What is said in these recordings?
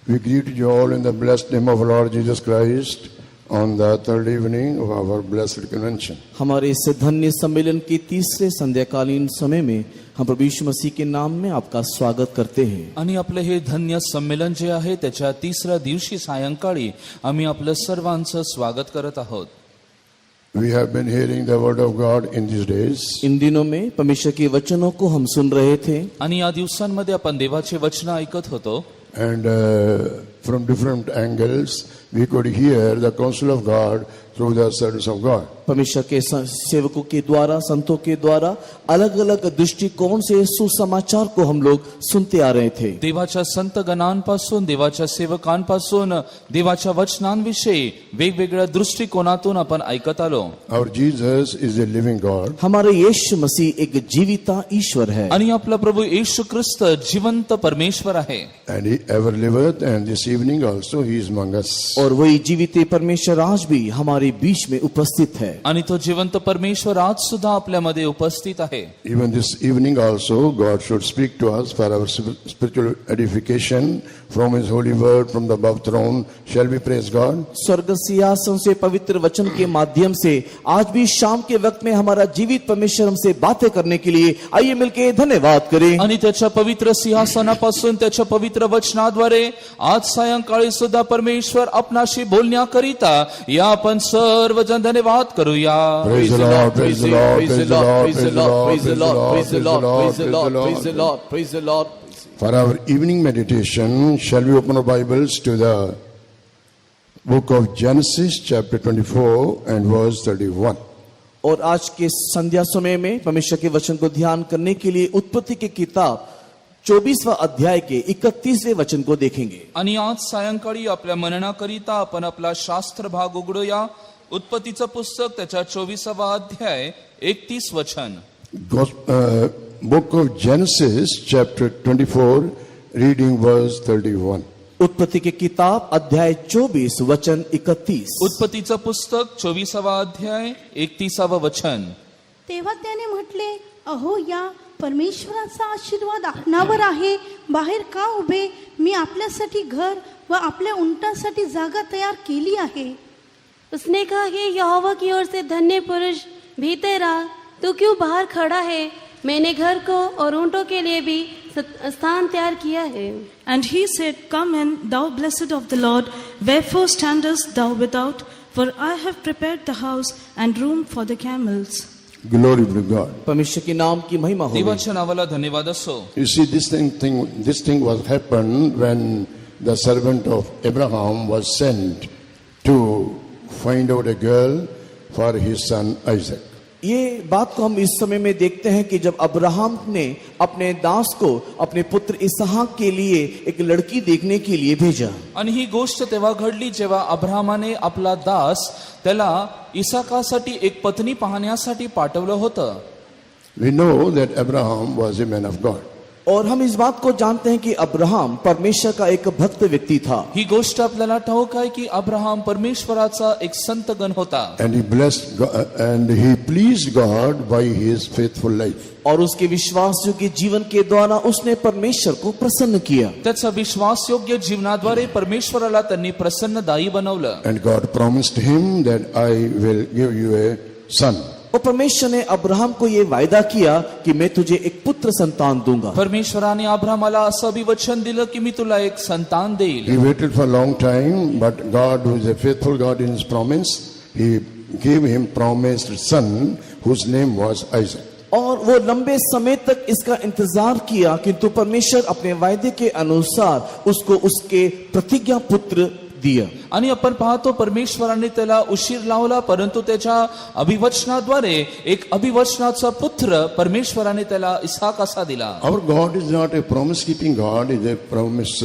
We greet you all in the blessed name of Lord Jesus Christ on the third evening of our blessed convention. हमारे इस धन्य सम्मेलन के तीसरे संध्याकालीन समय में हम प्रभु यीशु मसीह के नाम में आपका स्वागत करते हैं. आणि आपले हे धन्य संमेलन जे आहे त्याच्या तिसऱ्या दिवशी सायंकाळी आम्ही आपलं सर्वांचं स्वागत करत आहोत. We have been hearing the word of God in these days. In दिनों में परमेश्वर के वचनों को हम सुन रहे थे आणि या दिवसांमध्ये आपण देवाचे वचन ऐकत होतो. And from different angles we could hear the counsel of God through the servants of God. परमेश्वर के सेवकों के द्वारा, संतों के द्वारा अलग अलग दृष्टिकोण से सुसमाचार को हम लोग सुनते आ रहे थे. देवाच्या संत गणांपासून, देवाच्या सेवकांपासून, देवाच्या वचनांविषयी वेगवेगळ्या दृष्टिकोनातून आपण ऐकत आलो. Our Jesus is a living God. हमारे यीशु मसीह एक जीविता ईश्वर है आणि आपला प्रभु येशू ख्रिस्त जिवंत परमेश्वर आहे. And he ever liveth, and this evening also he is among us. और वही जीवित परमेश्वर आज भी हमारे बीच में उपस्थित है. आणि तो जिवंत परमेश्वर आज सुद्धा आपल्यामध्ये उपस्थित आहे. Even this evening also God should speak to us for our spiritual edification from his holy word from the above throne. Shall we praise God? स्वर्ग सिंहासन से पवित्र वचन के माध्यम से आज भी शाम के वक्त में हमारा जीवित परमेश्वर हमसे बातें करने के लिए आइए मिलकर धन्यवाद करें. आणि त्याच्या पवित्र सिंहासनापासून, त्याच्या पवित्र वचनाद्वारे आज सायंकाळी सुद्धा परमेश्वर आपणाशी बोलण्याकरिता या आपण सर्वजण धन्यवाद करूया. Praise the Lord, praise the Lord, praise the Lord, praise the Lord, praise the Lord, praise the Lord, praise the Lord. Praise the Lord. For our evening meditation, shall we open our Bibles to the book of Genesis chapter 24 and verse 31. और आज के संध्या समय में परमेश्वर के वचन को ध्यान करने के लिए उत्पत्ति की किताब 24वां अध्याय के 31वें वचन को देखेंगे. आणि आज सायंकाळी आपल्या मननाकरिता आपण आपला शास्त्र भाग उघडूया. उत्पत्तीचं पुस्तक त्याच्या 24वा अध्याय 31 वचन. Book of Genesis chapter 24 reading verse 31. उत्पत्ति की किताब अध्याय 24 वचन 31. उत्पत्तीचं पुस्तक 24वा अध्याय 31वं वचन. तेव्हा त्याने म्हटले, अहो या परमेश्वराचा आशीर्वाद आपणावर आहे. बाहेर का उभे? मी आपल्यासाठी घर व आपल्या उंटासाठी जागा तयार केली आहे. उसने कहा, हे यहोवा की ओर से धन्य पुरुष भीतर रहा, तू क्यों बाहर खड़ा है? मैंने घर को और ऊंटों के लिए भी स्थान तैयार किया है. And he said, Come in, thou blessed of the Lord, wherefore standest thou without? For I have prepared the house and room for the camels. Glory be to God. परमेश्वर के नाम की महिमा हो. देवाच्या नावाला धन्यवाद असो. You see, this thing was happened when the servant of Abraham was sent to find out a girl for his son Isaac. ये बात को हम इस समय में देखते हैं कि जब अब्राहम ने अपने दास को अपने पुत्र इसहाक के लिए एक लड़की देखने के लिए भेजा. आणि ही गोष्ट तेव्हा घडली जेव्हा अब्राहमाने आपला दास त्याला इसाकासाठी एक पत्नी पाहण्यासाठी पाठवलं होतं. We know that Abraham was a man of God. और हम इस बात को जानते हैं कि अब्राहम परमेश्वर का एक भक्त व्यक्ति था. ही गोष्ट आपल्याला ठाऊक आहे की अब्राहम परमेश्वराचा एक संतगण होता. And he blessed God, and he pleased God by his faithful life. और उसके विश्वास योग्य जीवन के द्वारा उसने परमेश्वर को प्रसन्न किया. त्याचा विश्वास योग्य जीवनाद्वारे परमेश्वराला त्यांनी प्रसन्नदायी बनवलं. And God promised him that I will give you a son. और परमेश्वर ने अब्राहम को ये वायदा किया कि मैं तुझे एक पुत्र संतान दूंगा. परमेश्वराने अब्राहमाला असं अभिवचन दिलं की मी तुला एक संतान देईल. He waited for a long time, but God, who is a faithful God in his promise, he gave him promised son whose name was Isaac. और वो लंबे समय तक इसका इंतजार किया, किंतु परमेश्वर अपने वायदे के अनुसार उसको उसके प्रतिज्ञा पुत्र दिया. आणि आपण पाहतो परमेश्वराने त्याला उशीर लावला, परंतु त्याच्या अभिवचनाद्वारे एक अभिवचनाचा पुत्र परमेश्वराने त्याला इसहाक असा दिला. Our God is not a promise keeping God, is a promise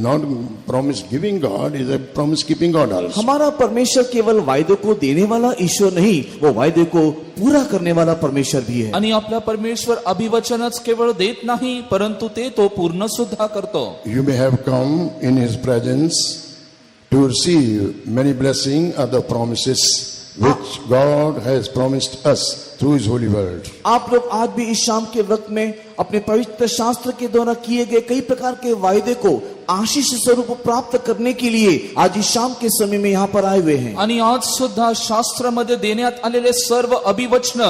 not promise giving God, is a promise keeping God also. हमारा परमेश्वर केवल वायदों को देने वाला ईश्वर नहीं, वो वायदे को पूरा करने वाला परमेश्वर भी है. आणि आपला परमेश्वर अभिवचनच केवळ देत नाही, परंतु ते तो पूर्ण सुद्धा करतो. You may have come in his presence to receive many blessings of the promises which God has promised us through His holy word. आप लोग आज भी इस शाम के वक्त में अपने पवित्र शास्त्र के द्वारा किए गए कई प्रकार के वायदे को आशीष स्वरूप प्राप्त करने के लिए आज इस शाम के समय में यहाँ पर आए हुए हैं. आणि आज सुद्धा शास्त्रामध्ये देण्यात आलेले सर्व अभिवचन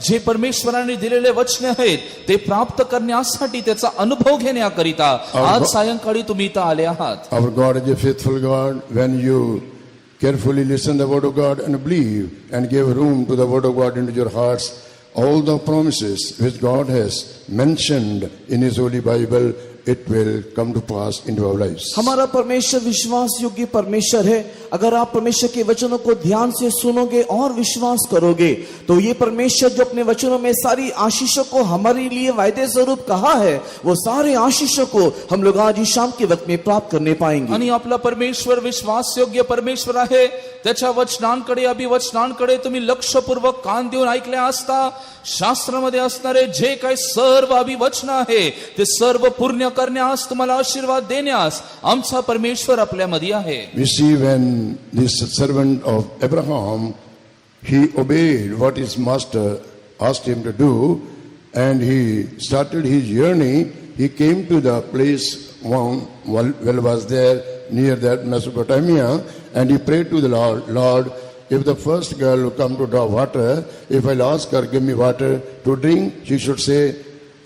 जे परमेश्वराने दिलेले वचन आहेत ते प्राप्त करण्यासाठी त्याचा अनुभव घेण्याकरिता आज सायंकाळी तुम्ही इथं आले आहात. Our God is a faithful God. When you carefully listen the word of God and believe and give room to the word of God into your hearts, all the promises which God has mentioned in His holy Bible, it will come to pass into our lives. हमारा परमेश्वर विश्वास योग्य परमेश्वर है. अगर आप परमेश्वर के वचनों को ध्यान से सुनोगे और विश्वास करोगे तो ये परमेश्वर जो अपने वचनों में सारी आशीषों को हमारे लिए वायदे स्वरूप कहा है वो सारे आशीषों को हम लोग आज इस शाम के वक्त में प्राप्त करने पाएंगे. आणि आपला परमेश्वर विश्वासयोग्य परमेश्वर आहे. त्याच्या वचनांकडे अभिवचनांकडे तुम्ही लक्षपूर्वक कान देऊन ऐकले असता शास्त्रामध्ये असणारे जे काही सर्व अभिवचन आहे ते सर्व पूर्ण करण्यास तुम्हाला आशीर्वाद देण्यास आमचा परमेश्वर आपल्यामध्ये आहे. We see when this servant of Abraham, he obeyed what his master asked him to do, and he started his journey. He came to the place one well was there near that Mesopotamia, and he prayed to the Lord, Lord, if the first girl will come to draw water, if I'll ask her, give me water to drink, she should say,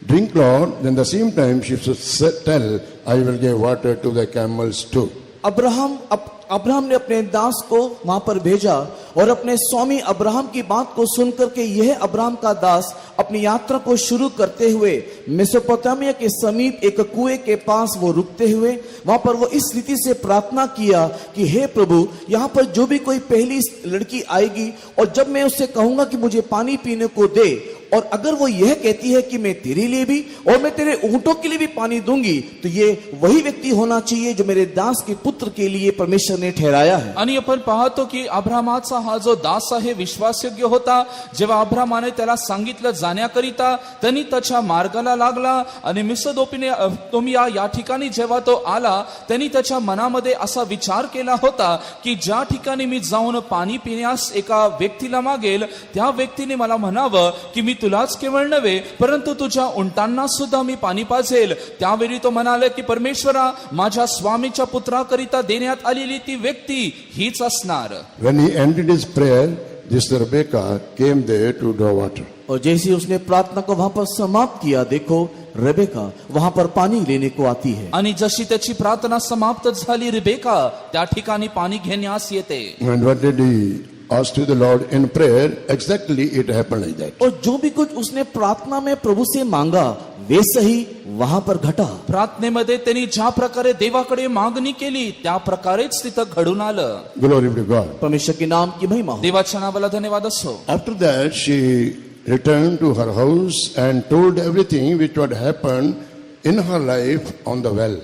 drink, Lord. Then the same time she should tell, I will give water to the camels too. Abraham ने अपने दास को वहां पर भेजा और अपने स्वामी Abraham की बात को सुनकर के यह अब्राहम का दास अपनी यात्रा को शुरू करते हुए मेसोपोटामिया के समीप एक कुएं के पास वो रुकते हुए वहां पर वो इस रीति से प्रार्थना किया कि हे प्रभु, यहाँ पर जो भी कोई पहली लड़की आएगी और जब मैं उससे कहूंगा कि मुझे पानी पीने को दे और अगर वो यह कहती है कि मैं तेरे लिए भी और मैं तेरे ऊंटों के लिए भी पानी दूंगी तो ये वही व्यक्ती होना चाहिए जो मेरे दास के पुत्र के लिए परमेश्वर ने ठहराया है. आणि आपण पाहतो की अब्रामाचा हा जो दास आहे विश्वासयोग्य होता. जेव्हा अब्रामाने त्याला सांगितलं जाण्याकरिता त्यांनी त्याच्या मार्गाला लागला आणि मेसोपोटामिया या ठिकाणी जेव्हा तो आला त्यांनी त्याच्या मनामध्ये असा विचार केला होता की ज्या ठिकाणी मी जाऊन पाणी पिण्यास एका व्यक्तीला मागेल त्या व्यक्तीने मला म्हणावं की मी तुलाच केवळ नव्हे परंतु तुझ्या उंटांना सुद्धा मी पाणी पाजेल. त्यावेळी तो म्हणाले की परमेश्वरा, माझ्या स्वामीच्या पुत्राकरिता देण्यात आलेली ती व्यक्ती हीच असणार. When he ended his prayer, this Rebecca came there to draw water. और जैसे ही उसने प्रार्थना को वहां पर समाप्त किया, देखो रेबेका वहां पर पानी लेने को आती है. आणि जशी त्याची प्रार्थना समाप्त झाली रिबेका त्या ठिकाणी पाणी घेण्यास येते. And what did he ask to the Lord in prayer? Exactly it happened like that. और जो भी कुछ उसने प्रार्थना में प्रभु से मांगा वैसे ही वहां पर घटा. प्रार्थनेमध्ये त्यांनी ज्या प्रकारे देवाकडे मागणी केली त्या प्रकारेच तिथं घडून आलं. Glory be to God. परमेश्वर के नाम की महिमा हो. देवाच्या नावाला धन्यवाद असो. After that, she returned to her house and told everything which had happened in her life on the well.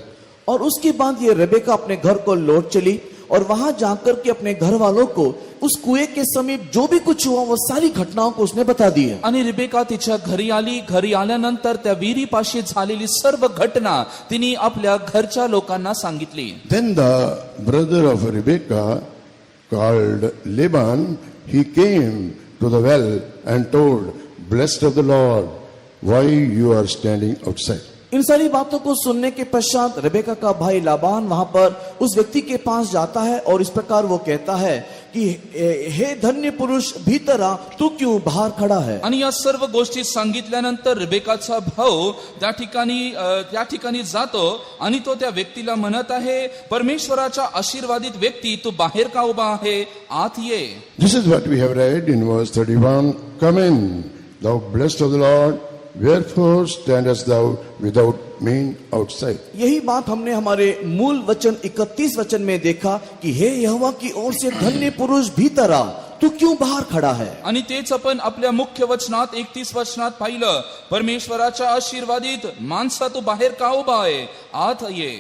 और उसके बाद ये रेबेका अपने घर को लौट चली और वहां जाकर के अपने घर वालों को उस कुएं के समीप जो भी कुछ हुआ वो सारी घटनाओं को उसने बता दी है. आणि रिबेका तिच्या घरी आली. घरी आल्यानंतर त्या विहिरीपाशी झालेली सर्व घटना तिने आपल्या घरच्या लोकांना सांगितली. Then the brother of Rebekah called Laban, he came to the well and told, blessed of the Lord, why you are standing outside. In सारी बातों को सुनने के पश्चात रेबेका का भाई लाबान वहां पर उस व्यक्ति के पास जाता है और इस प्रकार वो कहता है कि हे धन्य पुरुष भीतर आ, तू क्यों बाहर खड़ा है. आणि या सर्व गोष्टी सांगितल्यानंतर रिबेकाचा भाऊ त्या ठिकाणी जातो आणि तो त्या व्यक्तीला म्हणत आहे, परमेश्वराचा आशीर्वादित व्यक्ती, तू बाहेर का उभा आहे, आत ये. This is what we have read in verse 31. Come in, thou blessed of the Lord, wherefore standest thou without me outside. यही बात हमने हमारे मूल वचन 31 वचन में देखा कि हे यहोवा की ओर से धन्य पुरुष भीतर आ, तू क्यों बाहर खड़ा है. आणि तेच आपण आपल्या मुख्य वचनात 31 वचनात पाहिलं, परमेश्वराच्या आशीर्वादित माणसा, तू बाहेर का उभा आहे, आत ये.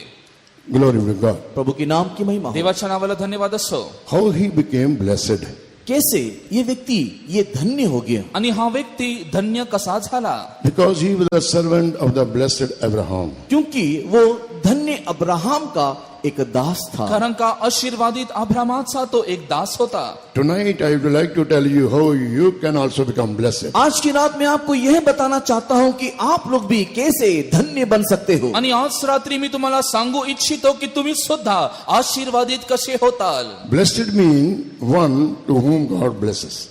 Glory be to God. प्रभु की नाम की महिमा हो. देवाच्या नावाला धन्यवाद असो. How he became blessed. कैसे ये व्यक्ति ये धन्य हो गया. आणि हा व्यक्ती धन्य कसा झाला. Because he was a servant of the blessed Abraham. क्योंकि वो धन्य अब्राहम का एक दास था। कारण का आशीर्वादित अब्रामाचा तो एक दास होता. Tonight I would like to tell you how you can also become blessed. आज की रात में आपको यह बताना चाहता हूं कि आप लोग भी कैसे धन्य बन सकते हो। आणि आज रात्री मी तुम्हाला सांगू इच्छितो की तुम्ही सुद्धा आशीर्वादित कसे होताल. Blessed mean one to whom God blesses.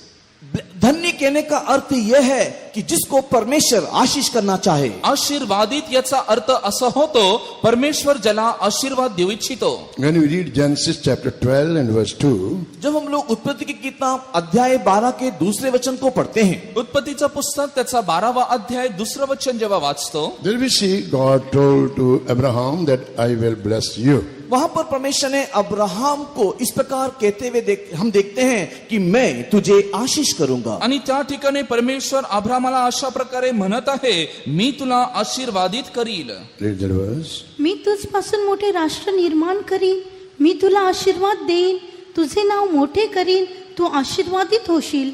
धन्य कहने का अर्थ यह है कि जिसको परमेश्वर आशीष करना चाहे। आशीर्वादित याचा अर्थ असा होतो परमेश्वर ज्याला आशीर्वाद देऊ इच्छितो. When we read Genesis chapter 12 and verse 2, जब हम लोग उत्पत्ति की किताब अध्याय 12 के दूसरे वचन को पढ़ते हैं, उत्पत्तीचं पुस्तक त्याचा 12वा अध्याय दुसरं वचन जेव्हा वाचतो, there we see God told to Abraham that I will bless you. वहां पर परमेश्वर ने अब्राहम को इस प्रकार कहते हुए हम देखते हैं कि मैं तुझे आशीष करूंगा। आणि त्या ठिकाणी परमेश्वर अब्रामाला अशा प्रकारे म्हणत आहे, मी तुला आशीर्वादित करील. Read that verse. मी तुझपासून मोठे राष्ट्र निर्माण करीन, मी तुला आशीर्वाद देईन, तुझे नाव मोठे करीन, तू आशीर्वादित होशील.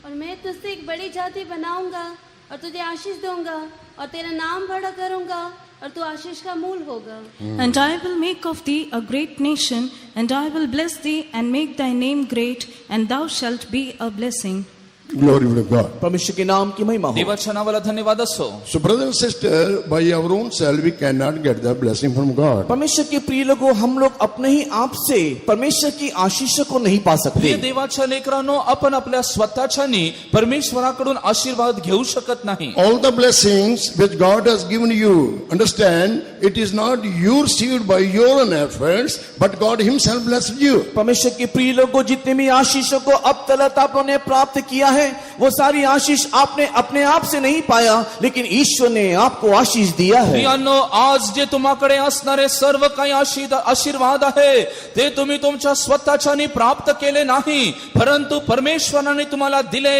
और मैं तुझसे एक बड़ी जाति बनाऊंगा और तुझे आशीष दूंगा और तेरा नाम बड़ा करूंगा और तू आशीष का मूल होगा. And I will make of thee a great nation, and I will bless thee and make thy name great, and thou shalt be a blessing. Glory be to God. परमेश्वर के नाम की महिमा हो। देवाच्या नावाला धन्यवाद असो. So brother and sister, by our own self we cannot get the blessing from God. परमेश्वर के प्रिय लोगों, हम लोग अपने ही आप से परमेश्वर की आशीष को नहीं पा सकते। प्रिय देवाच्या लेकरांनो, आपण आपल्या स्वतःच्यानी परमेश्वराकडून आशीर्वाद घेऊ शकत नाही. All the blessings which God has given you, understand, it is not you received by your own efforts, but God himself blessed you. परमेश्वर के प्रिय लोगों, जितने भी आशीषों को अब तक आप लोगों ने प्राप्त किया है, वो सारी आशीष आपने अपने आप से नहीं पाया, लेकिन ईश्वर ने आपको आशीष दिया है। प्रियांनो, आज जे तुम्हाकडे असणारे सर्व काही आशीर्वाद आहे ते तुम्ही तुमच्या स्वतःच्यानी प्राप्त केले नाही, परंतु परमेश्वराने तुम्हाला दिले,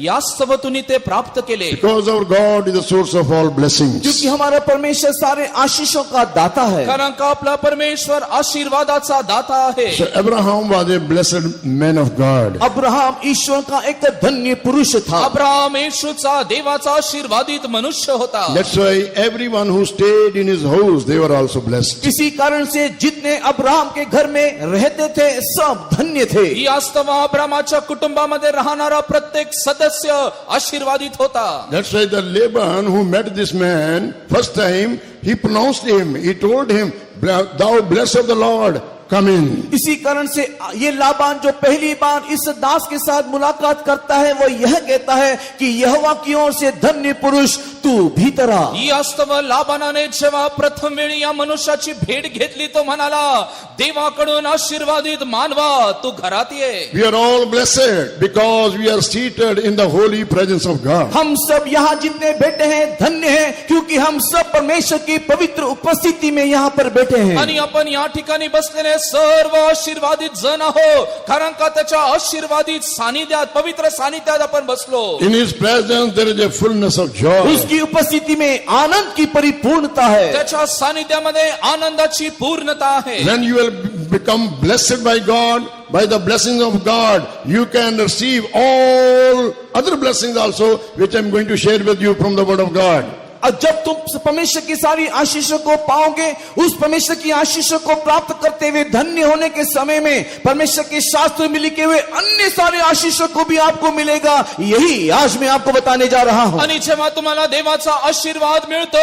यास्तव तुम्ही ते प्राप्त केले. Because our God is the source of all blessings. क्योंकि हमारा परमेश्वर सारे आशीषों का दाता है। कारण का आपला परमेश्वर आशीर्वादाचा दाता आहे. So Abraham was a blessed man of God. Abraham ईश्वर का एक धन्य पुरुष था। अब्राहम येशूचा देवाचा आशीर्वादित मनुष्य होता. That's why everyone who stayed in his house, they were also blessed. इसी कारण से जितने अब्राहम के घर में रहते थे सब धन्य थे। ही वास्तव अब्रामाच्या कुटुंबामध्ये राहणारा प्रत्येक सदस्य आशीर्वादित होता. That's why the Laban who met this man first time, he pronounced him, he told him, thou blessed of the Lord, come in. इसी कारण से ये लाबान जो पहली बार इस दास के साथ मुलाकात करता है, वो यह कहता है कि यहोवा की ओर से धन्य पुरुष तू भीतर आ। ही वास्तव लाबानाने जेव्हा प्रथम वेळी या मनुष्याची भेट घेतली तो म्हणाला, देवाकडून आशीर्वादित मानवा, तू घरात ये. We are all blessed because we are seated in the holy presence of God. हम सब यहाँ जितने बैठे हैं धन्य हैं, क्योंकि हम सब परमेश्वर की पवित्र उपस्थिति में यहाँ पर बैठे हैं। आणि आपण या ठिकाणी बसलेले सर्व आशीर्वादित जन आहो, कारण का त्याच्या आशीर्वादित सानिध्यात, पवित्र सानिध्यात आपण बसलो. In his presence there is a fullness of joy. उसकी उपस्थिति में आनंद की परिपूर्णता है। त्याच्या सानिध्यामध्ये आनंदाची पूर्णता आहे. When you will become blessed by God, by the blessings of God, you can receive all other blessings also, which I am going to share with you from the word of God. और जब तुम परमेश्वर की सारी आशीषों को पाओगे, उस परमेश्वर की आशीषों को प्राप्त करते हुए धन्य होने के समय में परमेश्वर के शास्त्र में लिखे हुए अन्य सारे आशीषों को भी आपको मिलेगा। यही आज मैं आपको बताने जा रहा हूं। आणि जेव्हा तुम्हाला देवाचा आशीर्वाद मिळतो,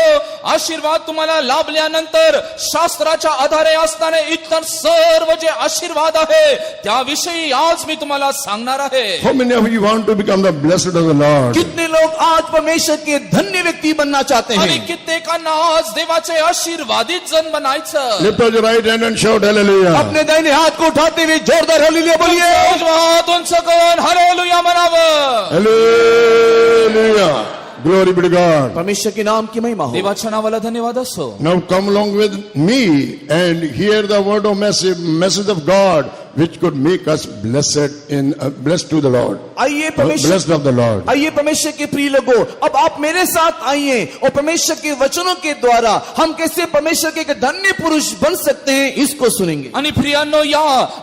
आशीर्वाद तुम्हाला लाभल्यानंतर शास्त्राच्या आधारे असणारे इतर सर्व जे आशीर्वाद आहे त्याविषयी आज मी तुम्हाला सांगणार आहे. How many of you want to become the blessed of the Lord? कितने लोग आज परमेश्वर के धन्य व्यक्ति बनना चाहते आणि हैं? कित्येकांना आज देवाचे आशीर्वादित जन बनायचं. Lift up your right hand and shout hallelujah. अपने दाहिने हाथ को उठाते हुए जोरदार हालेलुया बोलिए। हात उंच करून हालेलुया म्हणावं. Hallelujah. Glory be to God. परमेश्वर के नाम की महिमा हो। देवाच्या नावाला धन्यवाद असो. Now come along with me and hear the word of message of God, which could make us blessed to the Lord. आइए परमेश्वर, Blessed of the Lord. आइए परमेश्वर के प्रिय लोगों, अब आप मेरे साथ आइए और परमेश्वर के वचनों के द्वारा हम कैसे परमेश्वर के एक धन्य पुरुष बन सकते हैं, इसको सुनेंगे। आणि प्रियांनो, या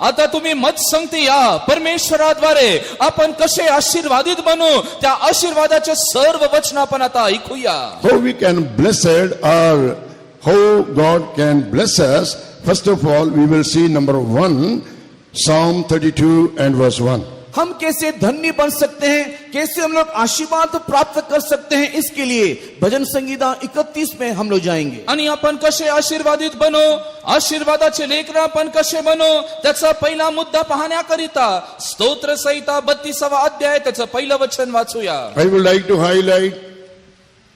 आता तुम्ही मत संगती या परमेश्वराद्वारे आपण कसे आशीर्वादित बनू, त्या आशीर्वादाचे सर्व वचन आपण आता ऐकूया. How we can blessed or how God can bless us, first of all, we will see number 1, Psalm 32 and verse 1. हम कैसे धन्य बन सकते हैं, कैसे हम लोग आशीर्वाद प्राप्त कर सकते हैं, इसके लिए भजन संगीता 31 में हम लोग जाएंगे. आणि आपण कसे आशीर्वादित बनो, आशीर्वादाचे लेकरं आपण कसे बनो, त्याचा पहिला मुद्दा पाहण्याकरिता स्तोत्र संहिता 32वा अध्याय त्याचं पहिलं वचन वाचूया. I would like to highlight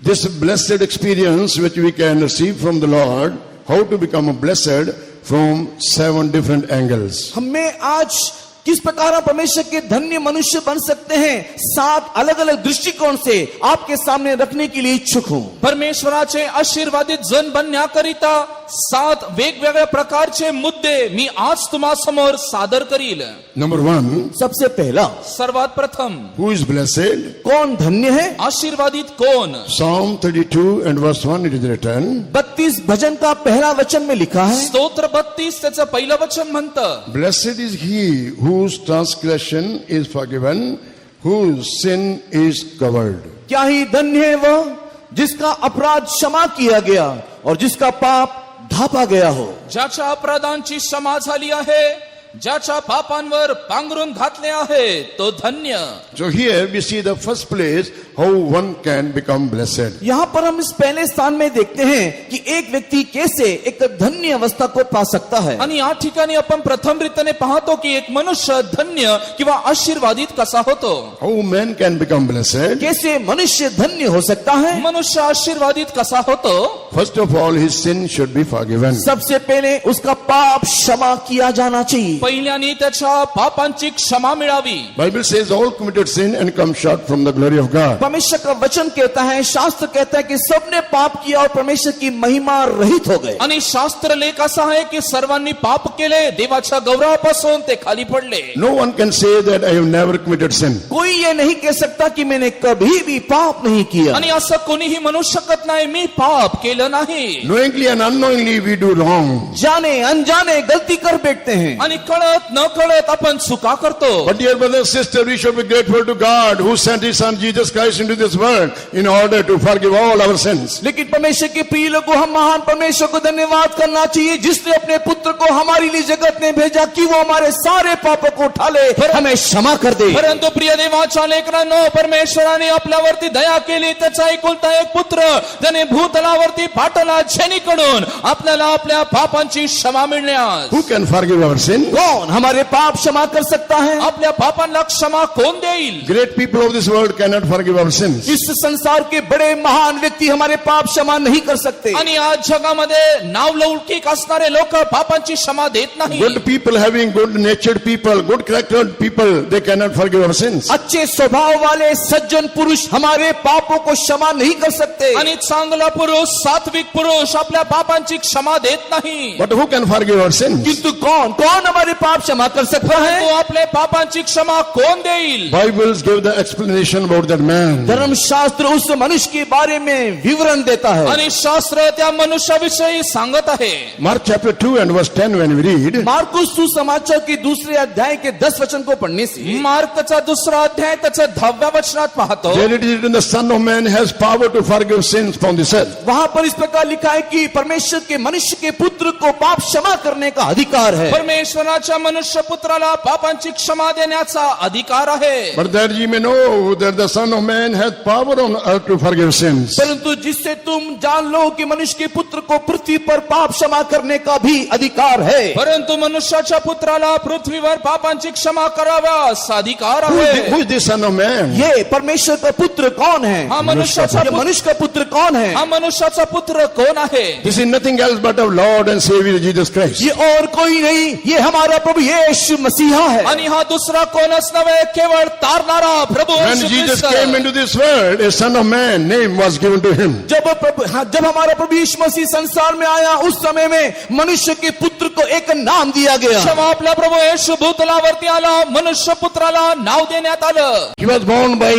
this blessed experience which we can receive from the Lord, how to become a blessed from 7 different angles. हमें आज किस प्रकार हम परमेश्वर के धन्य मनुष्य बन सकते हैं, 7 अलग अलग दृष्टिकोण से आपके सामने रखने के लिए इच्छुक हूं. परमेश्वराचे आशीर्वादित जन बनण्याकरिता 7 वेगवेगळ्या प्रकारचे मुद्दे मी आज तुम्हा समोर सादर करील. Number 1, सबसे पहला, सर्वात प्रथम who is blessed? कौन धन्य है? आशीर्वादित कोण. Psalm 32 and verse 1 it is written, 32 भजन का पहला वचन में लिखा है, स्तोत्र 32 त्याचं पहिलं वचन म्हणतं, blessed is he whose transgression is forgiven, whose sin is covered. क्या ही धन्य है वह जिसका अपराध क्षमा किया गया और जिसका पाप ढापा गया हो. ज्याच्या अपराधांची क्षमा झाली आहे, ज्याच्या पापांवर पांघरून घातले आहे, तो धन्य. So here we see the first place how one can become blessed. यहाँ पर हम इस पहले स्थान में देखते हैं कि एक व्यक्ति कैसे एक धन्य अवस्था को पा सकता है. आणि या ठिकाणी आपण प्रथम रीतीने पाहतो की एक मनुष्य धन्य किंवा आशीर्वादित कसा होतो. How man can become blessed? कैसे मनुष्य धन्य हो सकता है. मनुष्य आशीर्वादित कसा होतो. First of all, his sin should be forgiven. सबसे पहले उसका पाप क्षमा किया जाना चाहिए. पहिल्याने त्याच्या पापांची क्षमा मिळावी. Bible says all committed sin and come short from the glory of God. परमेश्वर का वचन कहता है, शास्त्र कहता है कि सबने पाप किया और परमेश्वर की महिमा रहित हो गए. आणि शास्त्र लेख असा आहे की सर्वांनी पाप केले, देवाच्या गौरवापासून ते खाली पडले. No one can say that I have never committed sin. कोई ये नहीं कह सकता कि मैंने कभी भी पाप नहीं किया. आणि असं कोणीही म्हणू शकत नाही मी पाप केलं नाही. Knowingly and unknowingly we do wrong. जाने अनजाने गलती कर बैठते हैं. आणि कळत न कळत आपण चुका करतो. But dear brother and sister, we should be grateful to God who sent his son Jesus Christ into this world in order to forgive all our sins. लेकिन परमेश्वर के प्रिय लोगों, हम महान परमेश्वर को धन्यवाद करना चाहिए जिसने अपने पुत्र को हमारे लिए जगत में भेजा कि वो हमारे सारे पापों को उठा ले, हमें क्षमा कर दे. परंतु प्रिय देवाच्या लेकरांनो, परमेश्वराने आपल्यावरती दया केली. त्याचा एकुलता एक पुत्र त्याने भूतलावरती पाठवला, जेणेकरून आपल्याला आपल्या पापांची क्षमा मिळण्यास. Who can forgive our sin? कौन हमारे पाप क्षमा कर सकता है? आपल्या पापांना क्षमा कोण देईल. Great people of this world cannot forgive our sins. इस संसार के बड़े महान व्यक्ति हमारे पाप क्षमा नहीं कर सकते. आणि आज जगामध्ये नावलौकिक असणारे लोक पापांची क्षमा देत नाही. Good people having good natured people, good charactered people, they cannot forgive our sins. अच्छे स्वभाव वाले सज्जन पुरुष हमारे पापों को क्षमा नहीं कर सकते. आणि चांगला पुरुष, सात्विक पुरुष आपल्या पापांची क्षमा देत नाही. But who can forgive our sins? किंतु कौन कौन हमारे पाप क्षमा कर सकता तो है? आपले पापांची क्षमा कोण देईल. Bibles give the explanation about that man. धर्मशास्त्र उस मनुष्य के बारे में विवरण देता है. आणि शास्त्र त्या मनुष्याविषयी सांगत आहे. Mark chapter 2 and verse 10 when we read, Marcus सुसमाचार के दूसरे अध्याय के 10 वचन को पढ़ने से मार्कचा दुसरा अध्याय त्याच्या 10व्या वचनात पाहतो. there it is written, the Son of Man has power to forgive sins from this earth. वहां पर इस प्रकार लिखा है कि परमेश्वर के मनुष्य के पुत्र को पाप क्षमा करने का अधिकार है. परमेश्वराच्या मनुष्य पुत्राला पापांची क्षमा देण्याचा अधिकार आहे. But that ye may know that the Son of Man has power on earth to forgive sins. परंतु जिससे तुम जान लो कि मनुष्य के पुत्र को पृथ्वी पर पाप क्षमा करने का भी अधिकार है. परंतु मनुष्याच्या पुत्राला पृथ्वीवर पापांची क्षमा कराव्यास अधिकार Who आहे. is this Son of Man? ये परमेश्वर का पुत्र कौन है? हा मनुष्याचा ये मनुष्य का पुत्र कौन है? हा मनुष्याचा पुत्र कोण आहे. This is nothing else but our Lord and Savior Jesus Christ. ये और कोई नहीं, ये हमारा प्रभु यीशु मसीहा है. आणि हा दुसरा कोणच नव्हे, केवळ तारणारा प्रभु When Yeshu Jesus Christ. came into this world, a Son of Man name was given to him. जब हमारा प्रभु यीशु मसीह संसार में आया, उस समय में मनुष्य के पुत्र को एक नाम दिया गया. जेव्हा आपला प्रभु येशू भूतलावरती आला, मनुष्य पुत्राला नाव देण्यात आलं. He was born by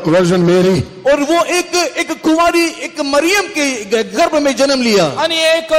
Virgin Mary. और वो एक कुंवारी एक मरियम के गर्भ में जन्म लिया. आणि एक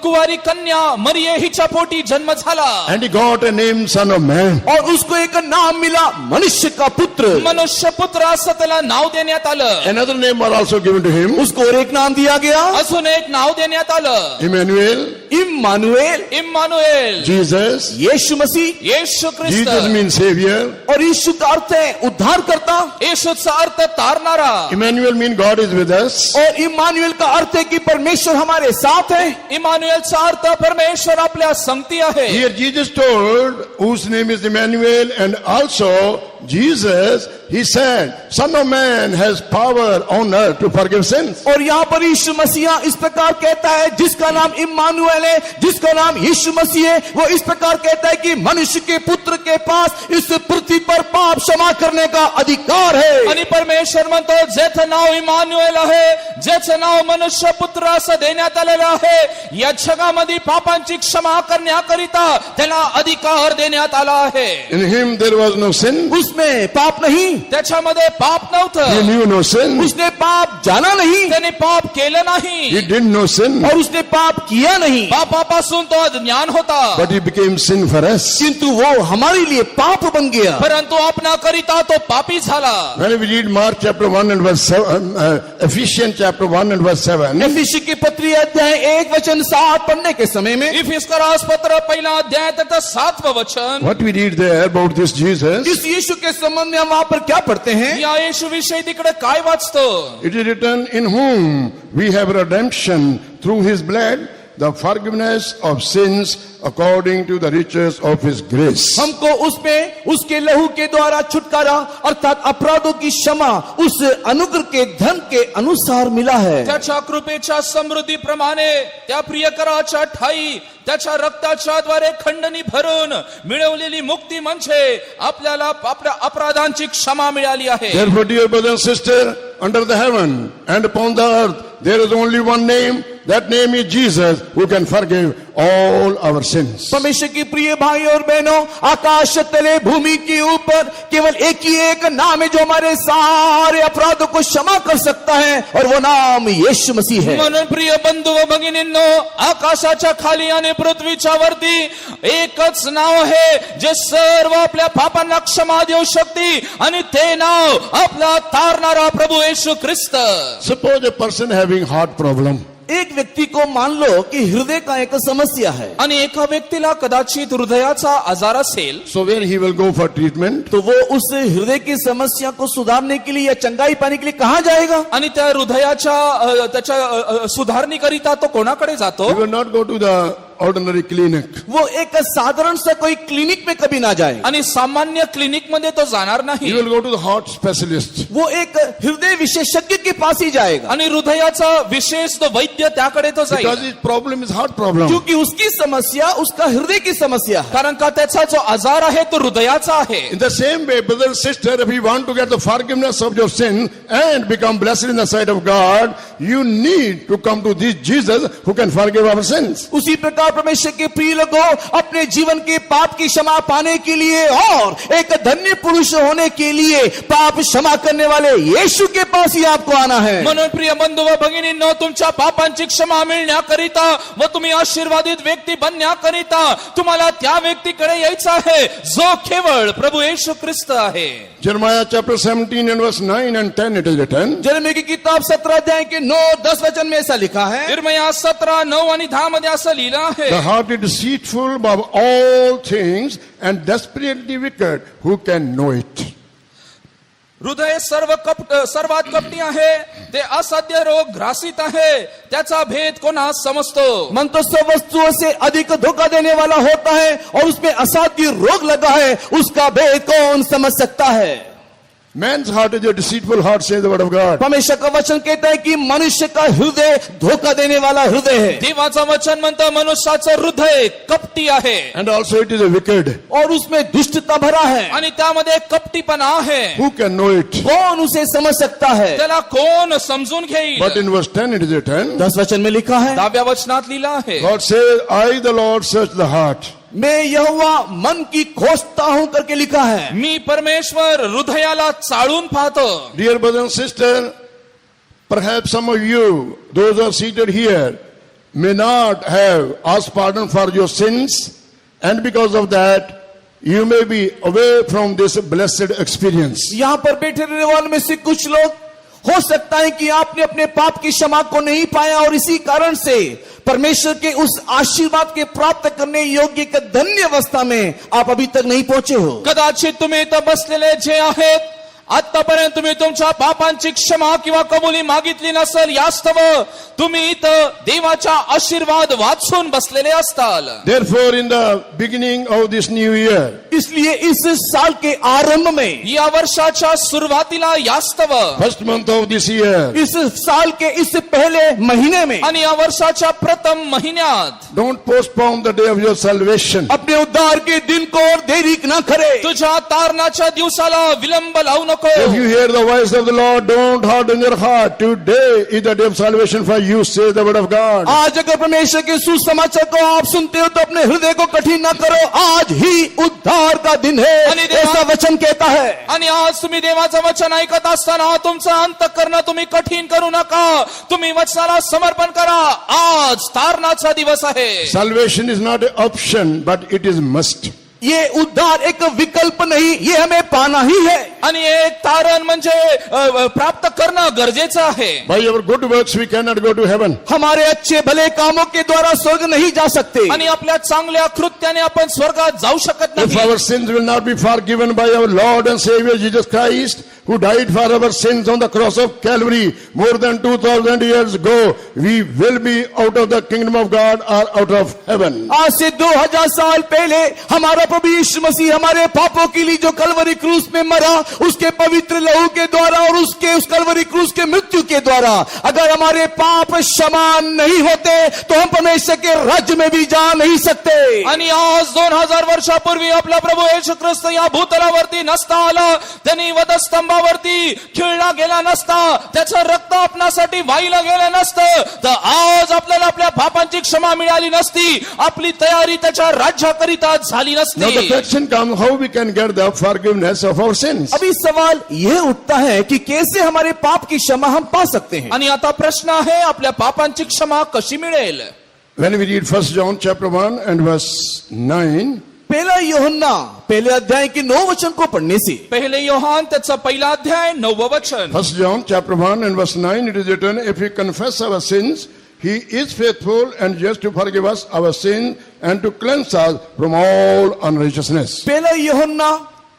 कुवारी कन्या मरिये हिच्या पोटी जन्म जन्म झाला and he got a name Son of Man. और उसको एक नाम मिला मनुष्य का पुत्र। मनुष्य पुत्र असं त्याला नाव देण्यात आलं। Another name was also given to him, उसको और एक नाम दिया गया, अजून एक नाव देण्यात आलं, Emmanuel, इम्मानुएल, इम्मानुएल, Jesus. यीशु मसीह। येशू ख्रिस्त। Jesus means Savior. और यीशु का अर्थ है उद्धारकर्ता, येशूचा अर्थ तारणारा। Emmanuel means God is with us. और इम्मानुएल का अर्थ है कि परमेश्वर हमारे साथ है। इमानुएलचा अर्थ परमेश्वर आपल्या संगती आहे। Here Jesus told, whose name is Emmanuel, and also Jesus, he said, Son of Man has power on earth to forgive sins. और यहाँ पर यीशु मसीहा इस प्रकार कहता है, जिसका नाम इम्मानुएल है, जिसका नाम यीशु मसीह है, वो इस प्रकार कहता है कि मनुष्य के पुत्र के पास इस पृथ्वी पर पाप क्षमा करने का अधिकार है। आणि परमेश्वर म्हणतो ज्याचं नाव इमानुएल आहे, ज्याचं नाव मनुष्य पुत्र असं देण्यात आलेलं आहे, या जगामध्ये पापांची क्षमा करण्याकरिता त्याला अधिकार देण्यात आला आहे। In him there was no sin. उसमें पाप नहीं, त्याच्यामध्ये पाप He नव्हतं, knew no sin. उसने पाप जाना नहीं, त्याने पाप केलं नाही, He did no sin. और उसने पाप किया नहीं, पापापासून तो अज्ञान होता, But he became sin for us. किंतु वो हमारे लिए पाप बन गया। परंतु आपणाकरिता तो पापी झाला। When we read Mark chapter 1 and verse 7, Ephesians chapter 1 and verse 7, एफिसी की पत्री अध्याय 1:7 पढ़ने के समय में इफिस्करास पत्र पहिला अध्याय तथा 7वें वचन, what we read there about this Jesus, इस यीशु के संबंध में हम वहां पर क्या पढ़ते हैं? या येशू विषयी तिकडे काय वाचतो? it is written, in whom we have redemption through his blood, the forgiveness of sins according to the riches of his grace. हमको उसमें उसके लहू के द्वारा छुटकारा अर्थात अपराधों की क्षमा उस अनुग्रह के धन के अनुसार मिला है। त्याच्या कृपेच्या समृद्धीप्रमाणे त्या प्रियकराच्या ठाई त्याच्या रक्ताच्या द्वारे खंडणी भरून मिळवलेली मुक्ती म्हणजे आपल्याला आपल्या अपराधांची क्षमा मिळाली आहे। Therefore, dear brother and sister, under the heaven and upon the earth, there is only one name. That name is Jesus, who can forgive all our sins. परमेश्वर की प्रिय भाई और बहनों, आकाश तले भूमि के ऊपर केवल एक ही एक नाम है जो हमारे सारे अपराधों को क्षमा कर सकता है, और वो नाम यीशु मसीह है। म्हणून प्रिय बंधू व भगिनींनो, आकाशाच्या खाली आणि पृथ्वीच्या वरती एकच नाव आहे जे सर्व आपल्या पापांना क्षमा देऊ शकते, आणि ते नाव आपला तारणारा प्रभू येशू ख्रिस्त। Suppose a person having heart problem. एक व्यक्ति को मान लो कि हृदय का एक समस्या है, आणि एका व्यक्तीला कदाचित हृदयाचा आजार असेल, So where he will go for treatment? तो वो उस हृदय की समस्या को सुधारने के लिए या चंगाई पाने के लिए कहाँ जाएगा? आणि त्या हृदयाच्या त्याच्या सुधारणीकरिता तो कोणाकडे He जातो? will not go to the ordinary clinic. वो एक साधारण सा कोई क्लिनिक में कभी ना जाए, आणि सामान्य क्लिनिक मध्ये तो जाणार He नाही, will go to the heart specialist. वो एक हृदय विशेषज्ञ के पास ही जाएगा, आणि हृदयाचा विशेष तो वैद्य त्याकडे तो Because जाईल, his problem is heart problem. क्योंकि उसकी समस्या उसका हृदय की समस्या है। कारण का त्याचा जो आजार आहे तो हृदयाचा आहे। In the same way, brother and sister, if you want to get the forgiveness of your sin and become blessed in the sight of God, you need to come to this Jesus who can forgive our sins. उसी प्रकार परमेश्वर के प्रिय लोगों, अपने जीवन के पाप की क्षमा पाने के लिए और एक धन्य पुरुष होने के लिए पाप क्षमा करने वाले यीशु के पास ही आपको आना है। म्हणून प्रिय बंधू व भगिनींनो, तुमच्या पापांची क्षमा मिळण्याकरिता व तुम्ही आशीर्वादित व्यक्ती बनण्याकरिता तुम्हाला त्या व्यक्तीकडे यायचं आहे जो केवळ प्रभू येशू ख्रिस्त आहे। Jeremiah chapter 17 and verse 9 and 10 it is written, यिर्मयाह की किताब 17 अध्याय के 9-10 वचन में ऐसा लिखा है, यिर्मयाह 17:9 आणि 10 मध्ये असं लिहिलं आहे, the heart is deceitful above all things and desperately wicked, who can know it? हृदय सर्वात कपटी आहे, ते असाध्य रोग ग्रासित आहे, त्याचा भेद कोणास समजतो? मन तो सब वस्तुओं से अधिक धोखा देने वाला होता है और उसमें असाध्य रोग लगा है, उसका भेद कौन समझ सकता है? Man's heart is a deceitful heart, says the word of God. परमेश्वर का वचन कहता है कि मनुष्य का हृदय धोखा देने वाला हृदय है, देवाचं वचन म्हणतं मनुष्याचं हृदय कपटी आहे, And also it is a wicked. और उसमें दुष्टता भरा है। आणि त्यामध्ये कपटीपणा आहे। Who can know it? कौन उसे समझ सकता है? त्याला कोण समजून घेईल? But in verse 10 it is written, 10 वचन में लिखा है, 10व्या वचनात लिहिलं आहे, God says, I the Lord search the heart. मैं यहोवा मन की खोजता हूं करके लिखा है। मी परमेश्वर हृदयाला चाळून पाहतो। Dear brother and sister, perhaps some of you, those who are seated here, may not have asked pardon for your sins, And because of that, you may be away from this blessed experience. यहाँ पर बैठे रहने वालों में से कुछ लोग हो सकता है कि आपने अपने पाप की क्षमा को नहीं पाया और इसी कारण से परमेश्वर के उस आशीर्वाद के प्राप्त करने योग्य एक धन्य अवस्था में आप अभी तक नहीं पहुंचे हो. कदाचित तुम्ही इथं बसलेले जे आहेत आतापर्यंत तुम्ही तुमच्या पापांची क्षमा किंवा कबुली मागितली नसेल, यास्तव तुम्ही इथं देवाचा आशीर्वाद वाचून बसलेले असताल. Therefore, in the beginning of this new year, इसलिए इस साल के आरंभ में, या वर्षाच्या सुरुवातीला यास्तव first month of this year, इस साल के इस पहले महीने में आणि या वर्षाच्या प्रथम महिन्यात don't postpone the day of your salvation. अपने उद्धार के दिन को और देरी न करे. तुझ्या तारणाच्या दिवसाला विलंब लावू नको. If you hear the voice of the Lord, don't harden your heart. Today is the day of salvation for you, says the word of God. आज अगर परमेश्वर के सुसमाचार को आप सुनते हो तो अपने हृदय को कठिन न करो. आज ही उद्धार का दिन है, ऐसा वचन कहता है. आणि आज तुम्ही देवाचं वचन ऐकत असताना तुमचं अंतःकरण तुम्ही कठीण करू नका. तुम्ही वचनाला समर्पण करा. आज तारणाचा दिवस आहे. Salvation is not an option, but it is must. ये उद्धार एक विकल्प नहीं, ये हमें पाना ही है. आणि एक तारण म्हणजे प्राप्त करणं गरजेचं आहे. By our good works we cannot go to heaven. हमारे अच्छे भले कामों के द्वारा स्वर्ग नहीं जा सकते. आणि आपल्या चांगल्या कृत्याने आपण स्वर्गात जाऊ शकत If नाही. our sins will not be forgiven by our Lord and Savior Jesus Christ, who died for our sins on the cross of Calvary more than 2000 years ago, we will be out of the kingdom of God or out of heaven. आज से 2000 साल पहले हमारा प्रभु यीशु मसीह हमारे पापों के लिए जो कलवरी क्रूस में मरा, उसके पवित्र लहू के द्वारा और उसके उस कलवरी क्रूस के मृत्यु के द्वारा अगर हमारे पाप क्षमा नहीं होते तो हम परमेश्वर के राज्य में भी जा नहीं सकते. आणि आज 2000 वर्षापूर्वी आपला प्रभु येशू ख्रिस्त या भूतलावरती नसता आला, त्यांनी वधस्तंभावरती खिळला गेला नसता, त्याचं रक्त आपणासाठी वाहिलं गेलं नसतं, तर आज आपल्याला आपल्या पापांची क्षमा मिळाली नसती. आपली तयारी त्याच्या राज्याकरिता झाली Now नसती. the question comes, how we can get the forgiveness of our sins? अभी सवाल यह उठता है कि कैसे हमारे पाप की क्षमा हम पा सकते हैं. आणि आता प्रश्न आहे, आपल्या पापांची क्षमा कशी मिळेल? When we read 1 John chapter 1 and verse 9, पहला यूहन्ना पहले अध्याय के 9 वचन को पढ़ने से, पहिले योहान त्याचा पहिला अध्याय 9व वचन. 1 John chapter 1 and verse 9, it is written, if we confess our sins, he is faithful and just to forgive us our sins and to cleanse us from all unrighteousness. पहला यूहन्ना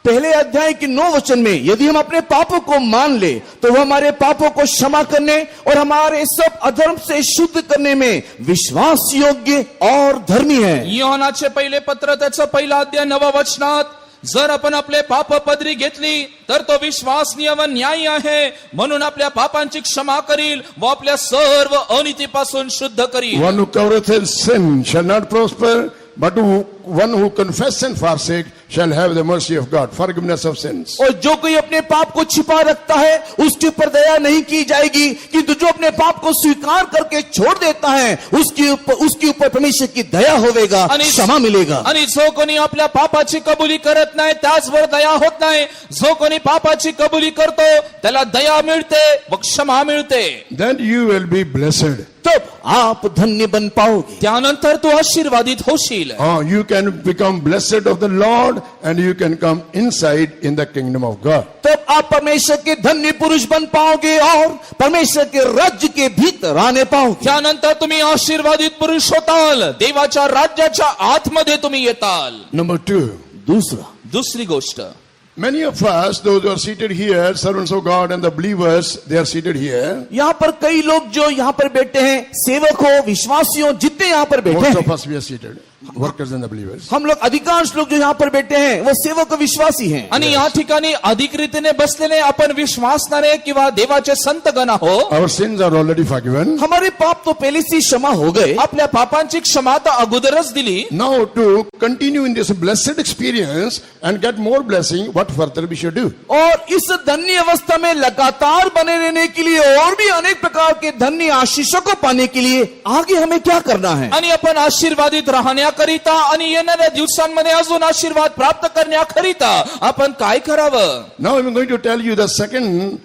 पहले अध्याय के 9 वचन में, यदि हम अपने पापों को मान ले तो वह हमारे पापों को क्षमा करने और हमारे सब अधर्म से शुद्ध करने में विश्वास योग्य और धर्मी है. योहानाचे पहिले पत्र त्याचं पहिला अध्याय 9व वचनात, जर आपण आपले पाप पदरी घेतली तर तो विश्वासनीय व न्यायी आहे, म्हणून आपल्या पापांची क्षमा करील व आपल्या सर्व अनितीपासून शुद्ध करील. One who covereth his sin shall not prosper, but one who confess and forsake shall have the mercy of God, forgiveness of sins. और जो कोई अपने पाप को छिपा रखता है उसके ऊपर दया नहीं की जाएगी, किंतु जो अपने पाप को स्वीकार करके छोड़ देता है उसके ऊपर परमेश्वर की दया होवेगा, क्षमा मिलेगा. आणि जो कोणी आपल्या पापाची कबुली करत नाही त्याचवर दया होत नाही. जो कोणी पापाची कबुली करतो त्याला दया मिळते व क्षमा मिळते. Then you will be blessed. तब आप धन्य बन पाओगे. त्यानंतर तू आशीर्वादित होशील. You can become blessed of the Lord and you can come inside in the kingdom of God. तब आप परमेश्वर के धन्य पुरुष बन पाओगे और परमेश्वर के राज्य के भीतर आने पाओगे. त्यानंतर तुम्ही आशीर्वादित पुरुष होताल, देवाच्या राज्याच्या आतमध्ये तुम्ही येताल. Number 2. दूसरा, दुसरी गोष्ट, Many of us, those who are seated here, servants of God and the believers, they are seated here. यहाँ पर कई लोग जो यहाँ पर बैठे हैं, सेवक हो, विश्वासियों, जितने यहाँ पर बैठे Most हैं, of us we are seated, workers and the believers. हम लोग अधिकांश लोग जो यहाँ पर बैठे हैं वो सेवक व विश्वासी हैं. आणि या ठिकाणी अधिक रीतीने बसलेले आपण विश्वासणारे किंवा देवाचे संतगण हो. Our sins are already forgiven. हमारे पाप तो पहले से क्षमा हो गए. आपल्या पापांची क्षमा तर अगोदरच दिली. Now to continue in this blessed experience and get more blessing, what further we should do? और इस धन्य अवस्था में लगातार बने रहने के लिए और भी अनेक प्रकार के धन्य आशीषों को पाने के लिए आगे हमें क्या करना है. आणि आपण आशीर्वादित राहण्याकरिता आणि येणाऱ्या दिवसांमध्ये अजून आशीर्वाद प्राप्त करण्याकरिता आपण काय करावं. Now I'm going to tell you the second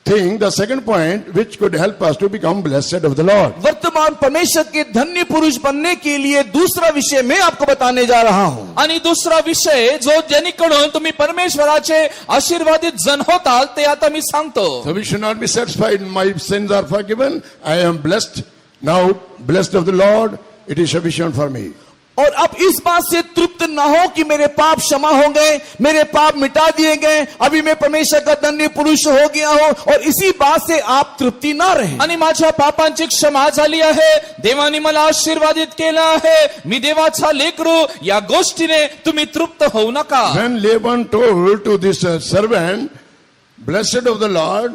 thing, the second point, which could help us to become blessed of the Lord. वर्तमान परमेश्वर के धन्य पुरुष बनने के लिए दूसरा विषय मैं आपको बताने जा रहा हूं. आणि दुसरा विषय जो जेणेकरून तुम्ही परमेश्वराचे आशीर्वादित जन होताल ते आता मी सांगतो. So we should not be satisfied. My sins are forgiven. I am blessed. Now, blessed of the Lord. It is sufficient for me. और अब इस बात से तृप्त ना हो कि मेरे पाप क्षमा हो गए, मेरे पाप मिटा दिए गए, अभी मैं परमेश्वर का धन्य पुरुष हो गया हूं, और इसी बात से आप तृप्ति ना रहें. आणि माझ्या पापांची क्षमा झाली आहे, देवाने मला आशीर्वादित केलं आहे, मी देवाचा लेकरू, या गोष्टीने तुम्ही तृप्त होऊ नका. When Laban told to this servant, blessed of the Lord,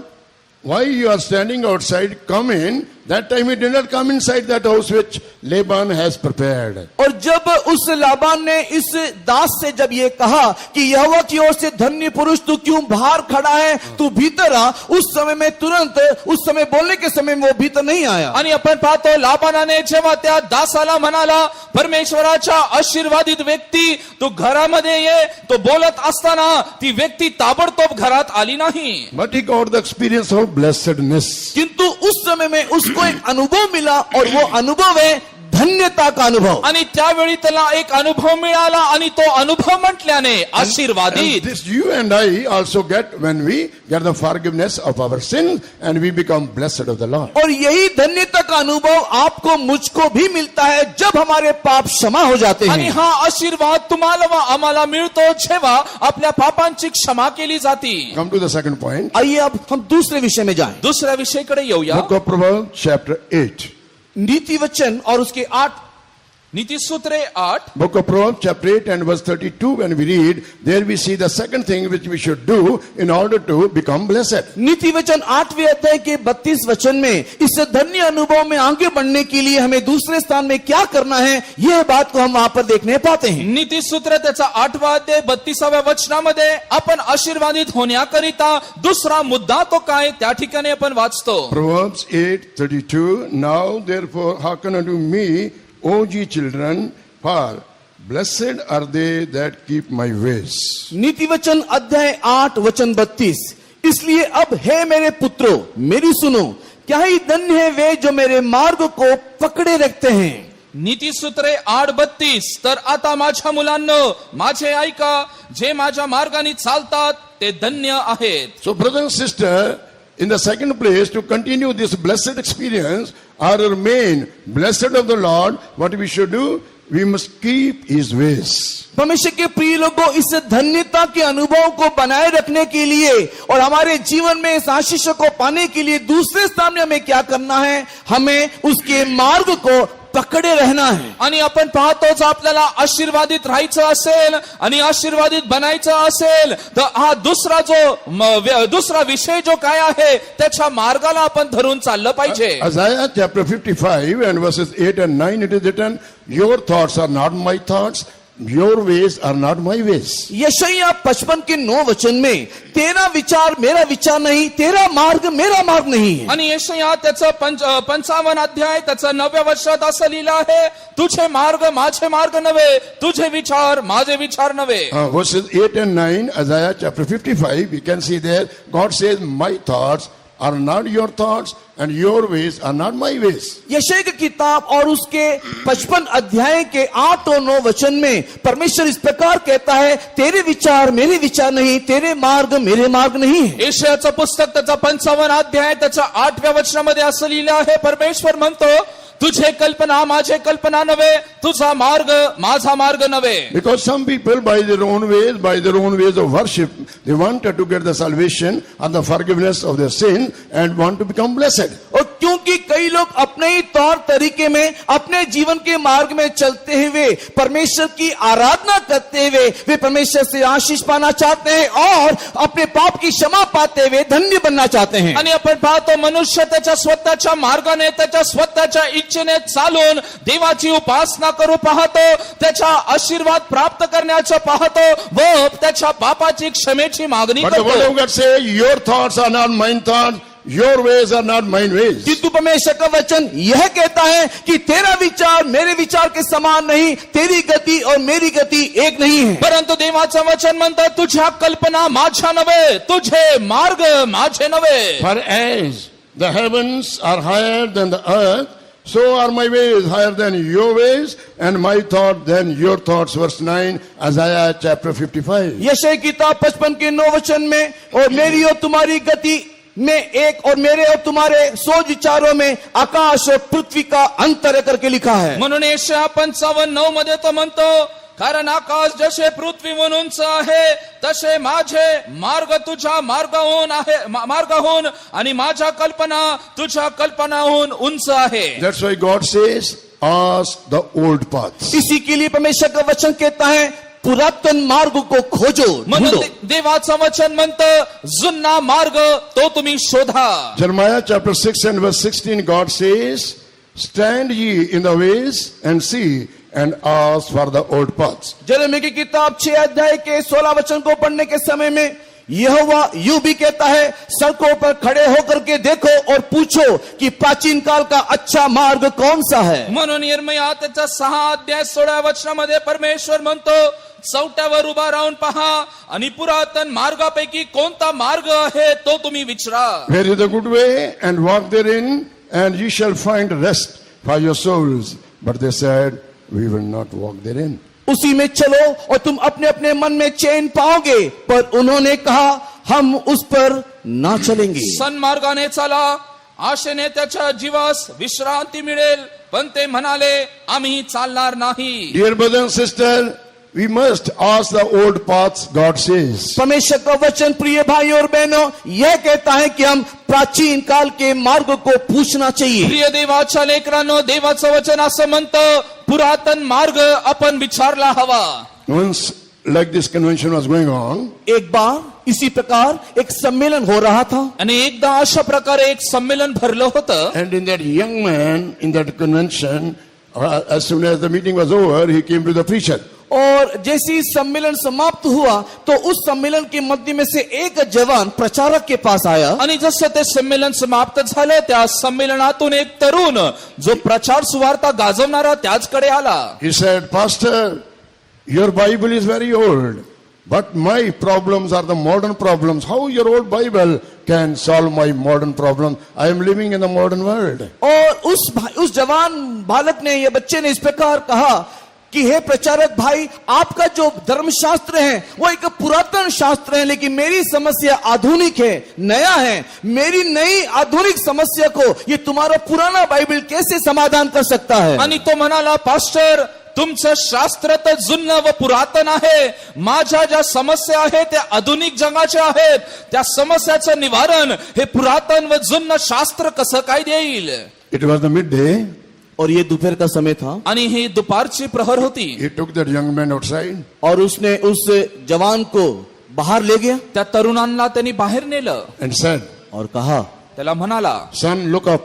why you are standing outside, come in. That time he did not come inside that house which Laban has prepared. और जब उस लाबान ने इस दास से जब ये कहा कि यहोवा की ओर से धन्य पुरुष तू क्यों बाहर खड़ा है, तू भीतर आ, उस समय में तुरंत उस समय बोलने के समय में वो भीतर नहीं आया. आणि आपण पाहतो लाबानाने जेव्हा त्या दासाला म्हणाला, परमेश्वराच्या आशीर्वादित व्यक्ती तू घरामध्ये ये, तो बोलत असताना ती व्यक्ती ताबडतोब घरात आली नाही. But he got the experience of blessedness. किंतु उस समय में उसको एक अनुभव मिला, और वो अनुभव है धन्यता का अनुभव. आणि त्यावेळी त्याला एक अनुभव मिळाला, आणि तो अनुभव म्हटल्याने And आशीर्वादित. this you and I also get when we get the forgiveness of our sins and we become blessed of the Lord. और यही धन्यता का अनुभव आपको मुझको भी मिलता है जब हमारे पाप क्षमा हो जाते आणि हैं. हा आशीर्वाद तुम्हाला व आम्हाला मिळतो जेव्हा आपल्या पापांची क्षमा केली जाते. Come to the second point. आइए अब हम दूसरे विषय में जाएं. दुसऱ्या विषयाकडे येऊया. Book of Proverbs chapter 8. नीति वचन और उसके 8 नीतिसूत्रे 8. Book of Proverbs chapter 8 and verse 32, when we read, there we see the second thing which we should do in order to become blessed. नीति वचन 8वें अध्याय के 32 वचन में इस धन्य अनुभव में आगे बढ़ने के लिए हमें दूसरे स्थान में क्या करना है, यह बात को हम वहां पर देखने पाते हैं. नीतिसूत्र त्याचा 8वा अध्याय 32व्या वचनामध्ये आपण आशीर्वादित होण्याकरिता दुसरा मुद्दा तो काय त्या ठिकाणी आपण वाचतो. Proverbs 8:32. Now therefore hearken unto me, O ye children, for blessed are they that keep my ways. नीति वचन अध्याय 8 वचन 32. इसलिए अब हे मेरे पुत्रों, मेरी सुनो, क्या ही धन्य है वे जो मेरे मार्ग को पकड़े रखते हैं. नीतिसूत्रे 8:32. तर आता माझ्या मुलांनो, माझे ऐका, जे माझ्या मार्गाने चालतात ते धन्य आहेत. So brother and sister, in the second place, to continue this blessed experience or remain blessed of the Lord, what we should do? We must keep His ways. परमेश्वर के प्रिय लोगों, इस धन्यता के अनुभव को बनाए रखने के लिए और हमारे जीवन में इस आशीष को पाने के लिए दूसरे स्थान में हमें क्या करना है? हमें उसके मार्ग को पकडे रहना है. आणि आपण पाहतोच, आपल्याला आशीर्वादित राहायचं असेल आणि आशीर्वादित बनायचं असेल तर हा दुसरा विषय जो काय आहे त्याच्या मार्गाला आपण धरून चाललं पाहिजे. Isaiah chapter 55 and verses 8 and 9, it is written, your thoughts are not my thoughts, your ways are not my ways. यशायाह 55 के 9 वचन में तेरा विचार मेरा विचार नहीं, तेरा मार्ग मेरा मार्ग नहीं है. आणि यशायाह त्याचं 55 अध्याय त्याचं 9व्या वचनात असं लिहिलं आहे, तुझे मार्ग माझे मार्ग नव्हे, तुझे विचार माझे विचार नव्हे. Verses 8 and 9, Isaiah chapter 55, we can see there, God says, my thoughts are not your thoughts and your ways are not my ways. यशायाह की किताब और उसके 55 अध्याय के 8 और 9 वचन में परमेश्वर इस प्रकार कहता है, तेरे विचार मेरे विचार नहीं, तेरे मार्ग मेरे मार्ग नहीं है. यशायाहचं पुस्तक त्याचा 55 अध्याय त्याच्या 8व्या वचनामध्ये असं लिहिलं आहे, परमेश्वर म्हणतो, तुझे कल्पना माझे कल्पना नव्हे, तुझा मार्ग माझा मार्ग नव्हे. Because some people by their own ways of worship, they wanted to get the salvation and the forgiveness of their sin and want to become blessed. और क्योंकि कई लोग अपने ही तौर तरीके में अपने जीवन के मार्ग में चलते हुए परमेश्वर की आराधना करते हुए वे परमेश्वर से आशीष पाना चाहते हैं और अपने पाप की क्षमा पाते हुए धन्य बनना चाहते हैं. आणि आपण पाहतो, मनुष्य त्याच्या स्वतःच्या मार्गाने त्याच्या स्वतःच्या इच्छेने चालून देवाची उपासना करू पाहतो, त्याचा आशीर्वाद प्राप्त करण्याचं पाहतो व त्याच्या पापाची क्षमेची मागणी But the word करतो. of God says, your thoughts are not mine thoughts, your ways are not mine ways. किंतु परमेश्वर का वचन यह कहता है कि तेरा विचार मेरे विचार के समान नहीं, तेरी गति और मेरी गति एक नहीं है. परंतु देवाचं वचन म्हणतं तुझ्या कल्पना माझ्या नव्हे, तुझे मार्ग माझे नव्हे. For as the heavens are higher than the earth, so are my ways higher than your ways, and my thought than your thoughts. Verse 9, Isaiah chapter 55. यशय की किताब 55 के 9 वचन में, और मेरी और तुम्हारी गति में एक और मेरे और तुम्हारे सोच विचारों में आकाश और पृथ्वी का अंतर है करके लिखा है. म्हणून यशाया 55:9 मध्ये तो म्हणतो, कारण आकाश जसे पृथ्वीहून उंच आहे तसे माझे मार्ग तुझ्या मार्गाहून आणि माझ्या कल्पना तुझ्या कल्पनाहून उंच आहे. That's why God says, ask the old paths. इसी के लिए परमेश्वर का वचन कहता है पुरातन मार्ग को खोजो, म्हणून ढूंढो. देवाचं वचन म्हणतं जुना मार्ग तो तुम्ही शोधा. Jeremiah chapter 6 and verse 16, God says, stand ye in the ways and see and ask for the old paths. यिर्मयाह की किताब 6 अध्याय के 16 वचन को पढ़ने के समय में यहोवा यूं भी कहता है, सड़कों पर खड़े होकर के देखो और पूछो कि प्राचीन काल का अच्छा मार्ग कौन सा है. म्हणून यिर्मयाह त्याच्या 6 अध्याय 16 वचनामध्ये परमेश्वर म्हणतो, चौट्यावर उभा राहून पहा आणि पुरातन मार्गापैकी कोणता मार्ग आहे तो तुम्ही विचारा. Where is the good way, and walk therein, and ye shall find rest for your souls. But they said, we will not walk therein. उसी में चलो और तुम अपने अपने मन में चैन पाओगे, पर उन्होंने कहा हम उस पर ना चलेंगे. सन्मार्गाने चला, आशेने त्याच्या जीवास विश्रांती मिळेल, पण ते म्हणाले आम्ही चालणार नाही. Dear brother and sister, we must ask the old paths, God says. परमेश्वर का वचन प्रिय भाई और बहनों यह कहता है कि हम प्राचीन काल के मार्ग को पूछना चाहिए. प्रिय देवाच्या लेकरांनो, देवाचं वचन असं म्हणतं, पुरातन मार्ग आपण विचारला हवा. Once like this convention was going on, एक बार इसी प्रकार एक सम्मेलन हो रहा था आणि एकदा अशा प्रकारे एक संमेलन भरलं होतं. and in that young man in that convention, as soon as the meeting was over, he came to the preacher. और जैसे ही सम्मेलन समाप्त हुआ तो उस सम्मेलन के मध्य में से एक जवान प्रचारक के पास आया. आणि जसं ते संमेलन समाप्त झालं, त्या संमेलनातून एक तरुण जो प्रचार सुवार्ता गाजवणारा त्याचकडे आला. He said, Pastor, your Bible is very old, but my problems are the modern problems. How your old Bible can solve my modern problem? I am living in the modern world. और उस जवान बालक ने, ये बच्चे ने इस प्रकार कहा कि हे प्रचारक भाई, आपका जो धर्मशास्त्र है वो एक पुरातन शास्त्र है, लेकिन मेरी समस्या आधुनिक है, नया है. मेरी नई आधुनिक समस्या को ये तुम्हारा पुराना बाइबल कैसे समाधान कर सकता है. आणि तो म्हणाला, पास्टर, तुमचं शास्त्र तर जुनं व पुरातन आहे, माझ्या ज्या समस्या आहेत त्या आधुनिक जगाच्या आहेत, त्या समस्याचं निवारण हे पुरातन व जुनं शास्त्र कसं काय देईल. It was the midday. और ये दोपहर का समय था आणि ही दुपारची प्रहर होती. He took that young man outside और उसने उस जवान को बाहर ले गया त्या तरुणांना त्यांनी बाहेर नेलं and said, और कहा, त्याला म्हणाला, Son, look up.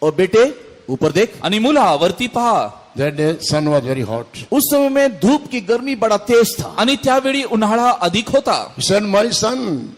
और बेटे ऊपर देख. आणि मुला वरती पहा. That day sun was very hot. उस समय में धूप की गर्मी बड़ा तेज था. आणि त्यावेळी उन्हाळा अधिक होता. He said, my son,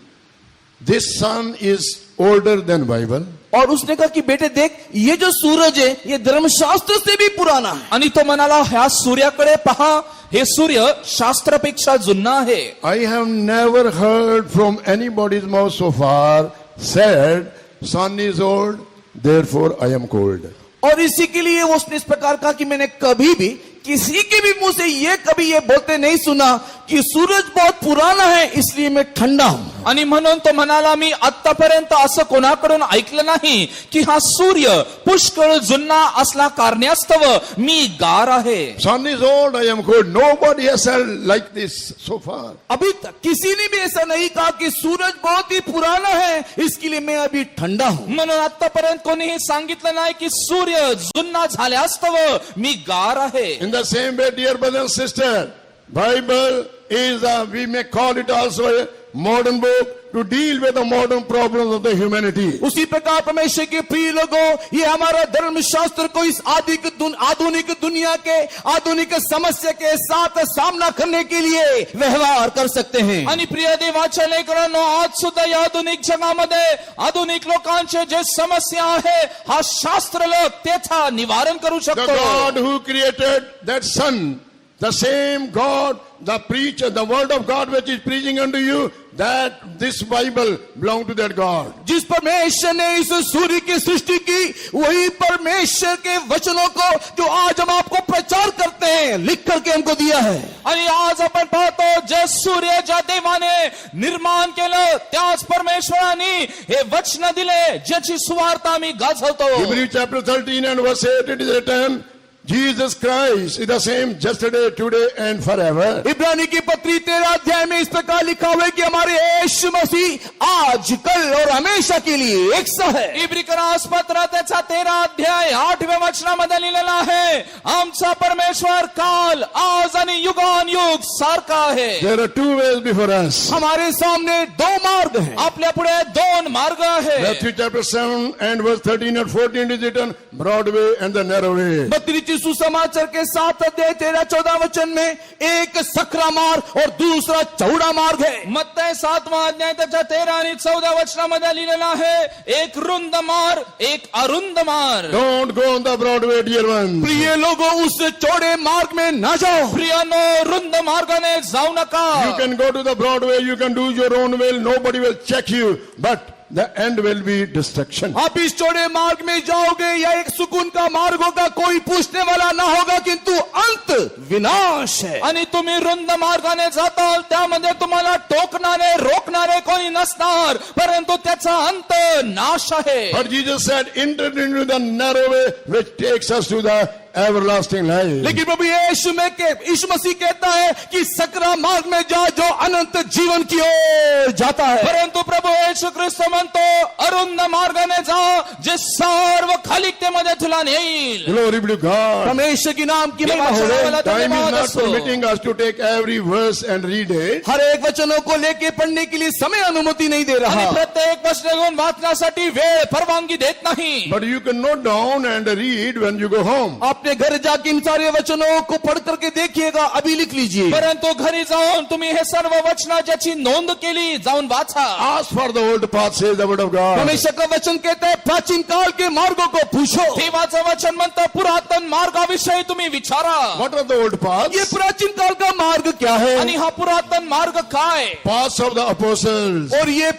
this sun is older than Bible. और उसने कहा कि बेटे देख, ये जो सूरज है ये धर्मशास्त्र से भी पुराना है. आणि तो म्हणाला, ह्या सूर्याकडे पहा, हे सूर्य शास्त्रापेक्षा जुना आहे. I have never heard from anybody's mouth so far said, sun is old, therefore I am cold. और इसी के लिए वो उसने इस प्रकार कहा कि मैंने कभी भी किसी के भी मुंह से ये कभी ये बोलते नहीं सुना कि सूरज बहुत पुराना है इसलिए मैं ठंडा हूं. आणि म्हणून तो म्हणाला, मी आतापर्यंत असं कोणाकडून ऐकलं नाही की हा सूर्य पुष्कळ जुना असला कारणास्तव मी गार आहे. Sun is old, I am cold. Nobody has said like this so far. अभी तक किसी ने भी ऐसा नहीं कहा कि सूरज बहुत ही पुराना है इसके लिए मैं अभी ठंडा हूं. म्हणून आतापर्यंत कोणीही सांगितलं नाही की सूर्य जुना झाल्यास्तव मी गार आहे. In the same way, dear brother and sister, Bible is we may call it also a modern book, to deal with the modern problems of the humanity. उसी प्रकार परमेश्वर के प्रिय लोगों, ये हमारा धर्मशास्त्र को इस आधुनिक दुनिया के आधुनिक समस्या के साथ सामना करने के लिए व्यवहार कर सकते हैं. आणि प्रिय देवाच्या लेकरांनो, आज सुद्धा या आधुनिक जगामध्ये आधुनिक लोकांचे जे समस्या आहे, हा शास्त्र लोक त्याचा निवारण करू The शकतो. God who created that sun, the same God, the preacher, the word of God which is preaching unto you, that this Bible belong to that God. जिस परमेश्वर ने इस सूर्य की सृष्टि की, वही परमेश्वर के वचनों को जो आज हम आपको प्रचार करते हैं, लिख करके हमको दिया है. आणि आज आपण पाहतो, जे सूर्य ज्या देवाने निर्माण केलं, त्याच परमेश्वराने हे वचन दिले, ज्याची सुवार्ता आम्ही गाजवतो. Hebrews chapter 13 and verse 8, it is written, Jesus Christ is the same yesterday, today and forever. इब्रानी की पत्री 13 अध्याय में इस प्रकार लिखा हुआ है कि हमारे यीशु मसीह आज, कल और हमेशा के लिए एक सा है. इब्रिकरास पत्र त्याचा 13 अध्याय 8व्या वचनामध्ये लिहिलेला आहे, आमचा परमेश्वर काल, आज आणि युगानुयुग सारखा आहे. There are two ways before us. हमारे सामने दो मार्ग हैं. आपल्या पुढे दोन मार्ग आहे. Matthew chapter 7 and verse 13 and 14 is written, broad way and the narrow way. बत्तीस सुसमाचार के 7 अध्याय 13-14 वचन में एक सकरा मार्ग और दूसरा चौड़ा मार्ग है. मत्तई 7वां अध्याय त्याच्या 13 आणि 14 वचनामध्ये लिहिलेला आहे, एक रुंद मार्ग, एक अरुंद मार्ग. Don't go on the broad way, dear ones. प्रिय लोगों, उस चौड़े मार्ग में ना जाओ. प्रियानो, रुंद मार्गाने जाऊ नका. You can go to the broad way, you can do your own will, nobody will check you, but the end will be destruction. आप इस चौड़े मार्ग में जाओगे या एक सुकून का मार्ग होगा, कोई पूछने वाला ना होगा, किंतु अंत विनाश है. आणि तुम्ही रुंद मार्गाने जाताल, त्यामध्ये तुम्हाला टोकणारे रोखणारे कोणी नसणार, परंतु त्याचा अंत नाश आहे. But Jesus said, enter into the narrow way which takes us to the everlasting life. लेकिन प्रभु यीशु मसीह कहता है कि सकरा मार्ग में जा जो अनंत जीवन की ओर जाता है. परंतु प्रभु येशू ख्रिस्त म्हणतो, अरुंद मार्गाने जा, जे सर्व खालिकतेमध्ये तुला नेईल. Glory be to God. परमेश्वर की नाम की महिमा हो. Time is not permitting us to take every verse and read it. हर एक वचनों को लेके पढ़ने के लिए समय अनुमति नहीं दे आणि रहा. प्रत्येक वचन घेऊन वाचण्यासाठी वेळ परवानगी देत नाही. But you can note down and read when you go home. अपने घर जाके इन सारे वचनों को पढ़ करके देखिएगा, अभी लिख लीजिए. परंतु घरी जाऊन तुम्ही हे सर्व वचन ज्याची नोंद केली, जाऊन वाचा. Ask for the old path, says the word of God. परमेश्वर का वचन कहता है, प्राचीन काल के मार्गों को पूछो. देवाचं वचन म्हणतं, पुरातन मार्गाविषयी तुम्ही विचारा. What are the old paths? ये प्राचीन काल का मार्ग क्या है? आणि हा पुरातन मार्ग काय? Paths of the apostles. और ये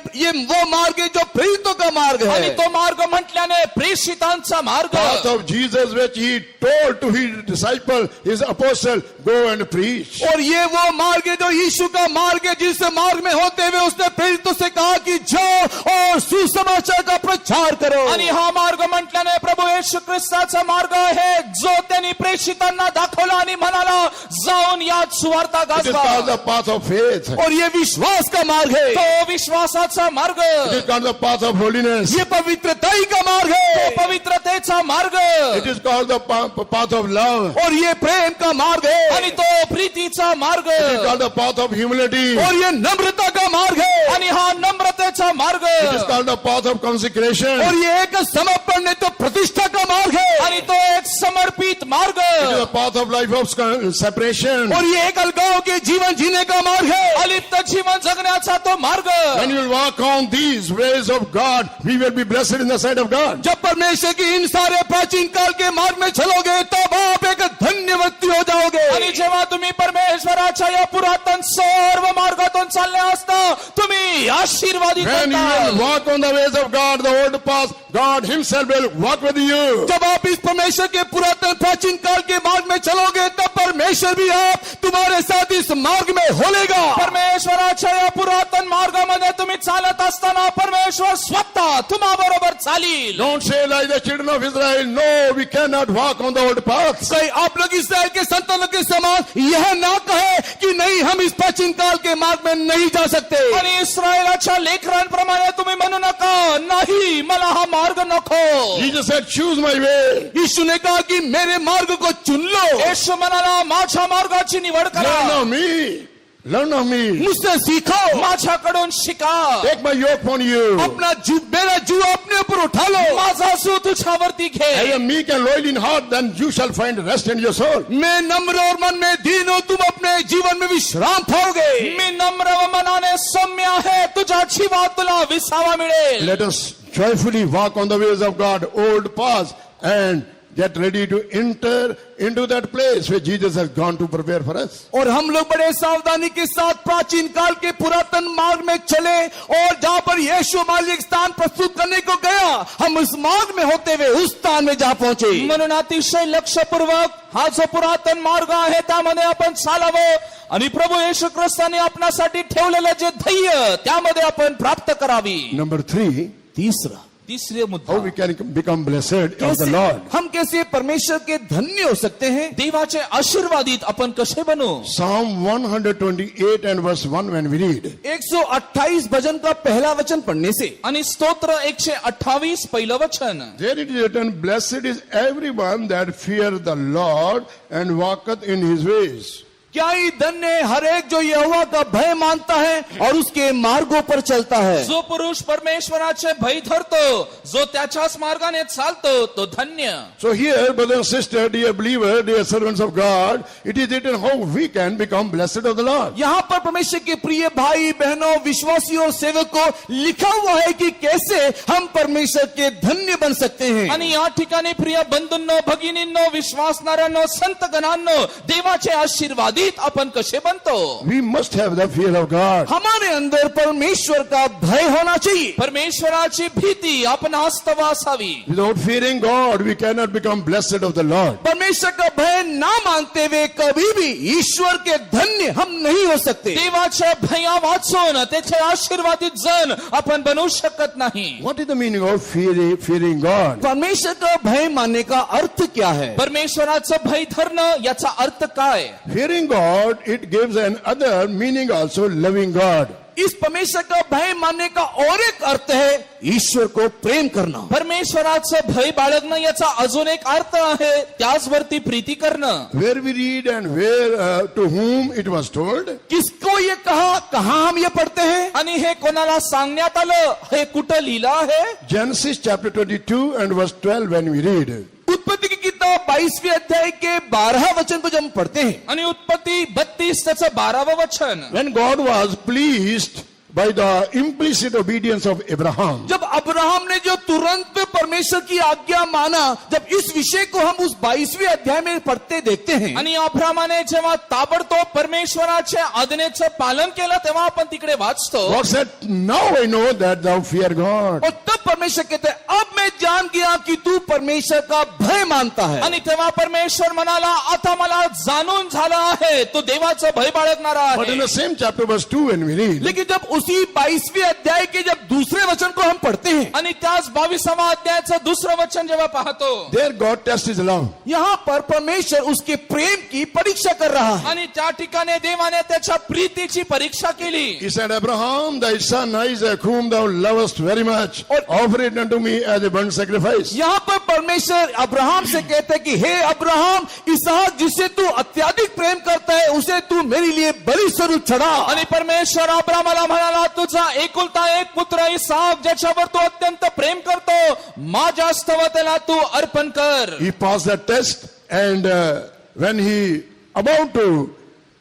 वो मार्ग है जो प्रेरितों का मार्ग आणि है. तो मार्ग म्हटल्याने प्रेषितांचा मार्ग. Path of Jesus which he told to his disciple, his apostle, go and preach. और ये वो मार्ग है जो यीशु का मार्ग है, जिस मार्ग में होते हुए उसने प्रेरितों से कहा कि जाओ और सुसमाचार का प्रचार करो. आणि हा मार्ग म्हटल्याने प्रभु येशू ख्रिस्ताचा मार्ग आहे, जो त्यांनी प्रेषितांना दाखवला आणि म्हणाला, जाऊन यात सुवार्ता It is गाजवा. called the path of faith. और ये विश्वास का मार्ग है. तो विश्वासाचा मार्ग. It is called the path of holiness. ये पवित्रताई का मार्ग तो है. पवित्रतेचा मार्ग. It is called the path of love. और ये प्रेम का मार्ग आणि है. तो प्रीतीचा मार्ग. It is called the path of humility. और ये नम्रता का मार्ग है. आणि हा नम्रतेचा मार्ग. It is called the path of consecration. और ये एक समर्पण नहीं तो प्रतिष्ठा का मार्ग है. आणि तो एक समर्पित मार्ग. It is the path of life of separation. और ये एक अलगाव के जीवन जीने का मार्ग है. अलिप्त जीवन जगण्याचा तो मार्ग. When you will walk on these ways of God, we will be blessed in the sight of God. जब परमेश्वर की इन सारे प्राचीन काल के मार्ग में चलोगे, तब आप एक धन्य व्यक्ति हो जाओगे. आणि जेव्हा तुम्ही परमेश्वराच्या या पुरातन सर्व मार्गातून चालले असता, तुम्ही आशीर्वादित When you will होता. walk on the ways of God, the old path, God himself will walk with you. जब आप इस परमेश्वर के पुरातन प्राचीन काल के मार्ग में चलोगे, तब परमेश्वर भी आप तुम्हारे साथ इस मार्ग में होलेगा. परमेश्वराच्या या पुरातन मार्गामध्ये तुम्ही चालत असताना परमेश्वर स्वतः तुम्हा बरोबर चालील. Don't say like the children of Israel, no, we cannot walk on the old paths. कहीं आप लोग इस्राएल के संतानों के समान यह ना कहे कि नहीं, हम इस प्राचीन काल के मार्ग में नहीं जा सकते. आणि इस्रायलाच्या लेकरांप्रमाणे तुम्ही म्हणू नका, नाही मला हा मार्ग नको. Jesus said, choose my way. यीशु ने कहा कि मेरे मार्ग को चुन लो. येशू म्हणाला, माझ्या मार्गाची निवड करा. No, me. Learn of me. मुझसे सीखो, माझ्याकडून शिका. Take my yoke upon you. अपना मेरा जुआ अपने ऊपर उठा लो. माझा सूळ तुझ्यावरती I घे. am meek and loyal in heart, then you shall find rest in your soul. मैं नम्र और मन में दीन हूं, तुम अपने जीवन में विश्राम पाओगे. मी नम्र व मनाने सौम्य आहे, तुझ्या जीवात तुला विसावा मिळेल. Let us joyfully walk on the ways of God, old past, and get ready to enter into that place where Jesus has gone to prepare for us. और हम लोग बड़े सावधानी के साथ प्राचीन काल के पुरातन मार्ग में चले, और जहां पर यीशु हमारे एक स्थान प्रस्तुत करने को गया, हम उस मार्ग में होते हुए उस स्थान में जा पहुंचे. म्हणून अतिशय लक्षपूर्वक हा जो पुरातन मार्ग आहे त्यामध्ये आपण चालावं आणि प्रभू येशू ख्रिस्ताने आपणासाठी ठेवलेलं जे ध्येय त्यामध्ये आपण प्राप्त करावी. Number 3, तीसरा, तिसरे मुद्दा, how we can become blessed of the कैसे Lord. हम कैसे परमेश्वर के धन्य हो सकते हैं. देवाचे आशीर्वादित आपण कसे बनू. Psalm 128 and verse 1 when we read. 128 भजन का पहला वचन पढ़ने से, आणि स्तोत्र 128 पहिलं वचन. There it is written, blessed is everyone that fear the Lord and walketh in his ways. क्या ही धन्य है हर एक जो यहोवा का भय मानता है और उसके मार्गों पर चलता है. जो पुरुष परमेश्वराचे भय धरतो, जो त्याच्याच मार्गाने चालतो, तो धन्य. So here, brother and sister, dear believer, dear servants of God, it is written how we can become blessed of the Lord. यहाँ पर परमेश्वर के प्रिय भाई बहनों, विश्वासियों और सेवकों, लिखा हुआ है कि कैसे हम परमेश्वर के धन्य बन सकते हैं. आणि या ठिकाणी प्रिय बंधूंनो, भगिनींनो, विश्वासणाऱ्यांनो, संतगणांनो, देवाचे आशीर्वादित आपण कसे बनतो. We must have the fear of God. हमारे अंदर परमेश्वर का भय होना चाहिए. परमेश्वराची भीती आपण आस्तव असावी. Without fearing God, we cannot become blessed of the Lord. परमेश्वर का भय ना मानते हुए कभी भी ईश्वर के धन्य हम नहीं हो सकते. देवाच्या भया वाचून त्याचे आशीर्वादित जन आपण बनू शकत नाही. What is the meaning of fearing God? परमेश्वर का भय मानने का अर्थ क्या है. परमेश्वराचं भय धरणं याचा अर्थ काय. Fearing God, it gives another meaning also, loving God. इस परमेश्वर का भय मानने का और एक अर्थ है ईश्वर को प्रेम करना. परमेश्वराचं भय बाळगणं याचा अजून एक अर्थ आहे त्याचवरती प्रीती करणं. Where we read and where to whom it was told. किसको ये कहा, कहाँ हम ये पढ़ते हैं. आणि हे कोणाला सांगण्यात आलं, हे कुठं लिहिलं आहे. Genesis chapter 22 and verse 12 when we read. उत्पत्ति की किताब 22वें अध्याय के 12 वचन को जब हम पढ़ते हैं. आणि उत्पत्ती 32 त्याचं 12वं वचन. When God was pleased by the implicit obedience of Abraham. जब अब्राहम ने जो तुरंत परमेश्वर की आज्ञा माना, जब इस विषय को हम उस 22वें अध्याय में पढ़ते देखते हैं. आणि अब्रामाने जेव्हा ताबडतोब परमेश्वराच्या आज्ञेचं पालन केलं तेव्हा आपण तिकडे वाचतो. God said, now I know that thou fear God. और तब परमेश्वर कहते हैं, अब मैं जान गया कि तू परमेश्वर का भय मानता है. आणि तेव्हा परमेश्वर म्हणाला, आता मला जाणून झालं आहे तू देवाचं भय बाळगणारा But in आहे. the same chapter verse 2 when we read. लेकिन जब उसी 22वें अध्याय के जब दूसरे वचन को हम पढ़ते हैं, आणि त्याच 22व्या अध्यायाचं दुसरं वचन जेव्हा पाहतो, There God tests his love. यहाँ पर परमेश्वर उसके प्रेम की परीक्षा कर रहा है. आणि त्या ठिकाणी देवाने त्याच्या प्रीतीची परीक्षा केली. He said, Abraham, thy son Isaac, whom thou lovest very much, offer it unto me as a burnt sacrifice. यहाँ पर परमेश्वर अब्राहम से कहते हैं कि हे अब्राहम, इसहाक जिसे तू अत्याधिक प्रेम करता है उसे तू मेरे लिए बलि स्वरूप चढ़ा. आणि परमेश्वर अब्रामाला म्हणाला, तुझा एकुलता एक पुत्र इसहाक ज्याच्यावर तू अत्यंत प्रेम करतो, माझ्या स्तव त्याला तू अर्पण कर. He passed that test, and when he about to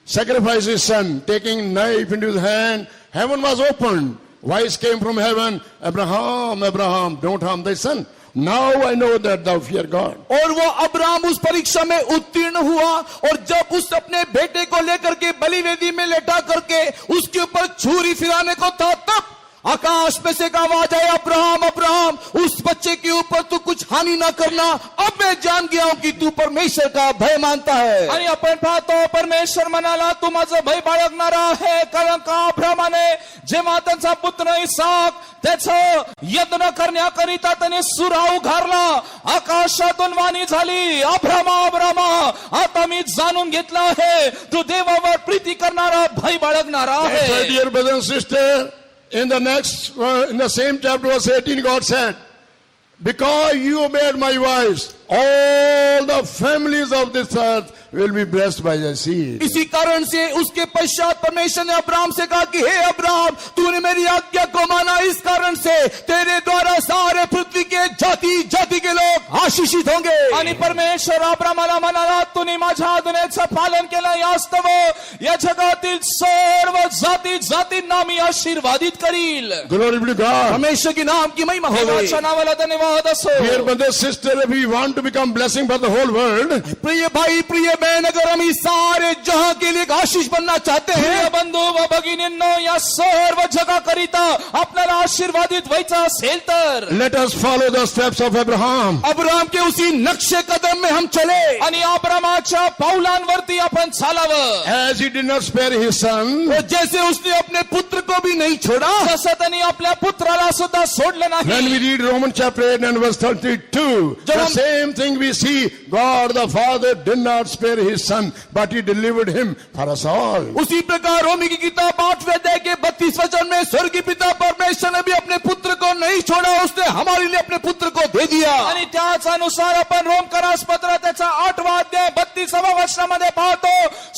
sacrifice his son, taking knife into his hand, heaven was opened. Voice came from heaven, Abraham, Abraham, don't harm thy son. Now I know that thou fear God. और वो Abraham उस परीक्षा में उत्तीर्ण हुआ, और जब उस अपने बेटे को लेकर के बलिवेदी में लेटा करके उसके ऊपर छुरी फिराने को था, तब आकाश में से एक आवाज आई, अब्राहम अब्राहम, उस बच्चे के ऊपर तू कुछ हानि ना करना. अब मैं जान गया हूं कि तू परमेश्वर का भय मानता है. आणि आपण पाहतो परमेश्वर म्हणाला, तू माझं भय बाळगणारा आहे, कारण का अब्रामाने जेव्हा त्यांचा पुत्र इसहाक त्याचं यज्ञ करण्याकरिता त्याने सुरा उघारला, आकाशातून वाणी झाली, अब्रामा अब्रामा, आता मी जाणून घेतलं आहे तू देवावर प्रीती करणारा, भय बाळगणारा That's why, आहे. dear brother and sister, in the same chapter verse 18, God said, because you obeyed my voice, all the families of this earth will be blessed by thy seed. इसी कारण से उसके पश्चात परमेश्वर ने अब्राहम से कहा कि हे अब्राहम, तूने मेरी आज्ञा को माना, इस कारण से तेरे द्वारा सारे पृथ्वी के जाति जाति के लोग आशीषित होंगे. आणि परमेश्वर अब्रामाला म्हणाला, तुम्ही माझ्या आज्ञेचं पालन केलं, यास्तव या जगातील सर्व जाती जातींना मी आशीर्वादित करील. Glory be to God. परमेश्वर के नाम की महिमा हो. देवाच्या नावाला धन्यवाद असो. Dear brother, sister, if we want to become blessing for the whole world, प्रिय भाई प्रिय बहन, अगर हम इस सारे जहां के लिए एक आशीष बनना चाहते प्रिय हैं, बंधू व भगिनींनो, या सर्व जगाकरिता आपल्याला आशीर्वादित व्हायचं असेल तर let us follow the steps of Abraham. Abraham के उसी नक्शे कदम में हम चले. आणि अब्रामाच्या पावलांवरती आपण चालावं. As he did not spare his son, और जैसे उसने अपने पुत्र को भी नहीं छोड़ा, तसं त्यांनी आपल्या पुत्राला सुद्धा सोडलं when नाही. we read Romans chapter 8 and verse 32, the same thing we see, God the Father did not spare his son, but he delivered him for us all. उसी प्रकार रोमी की किताब 8वें अध्याय के 32 वचन में स्वर्गीय पिता परमेश्वर ने भी अपने पुत्र को नहीं छोड़ा, उसने हमारे लिए अपने पुत्र को दे दिया. आणि त्याच अनुसार आपण रोमकरास पत्र त्याचा 8वा अध्याय 32व्या वचनामध्ये पाहतो,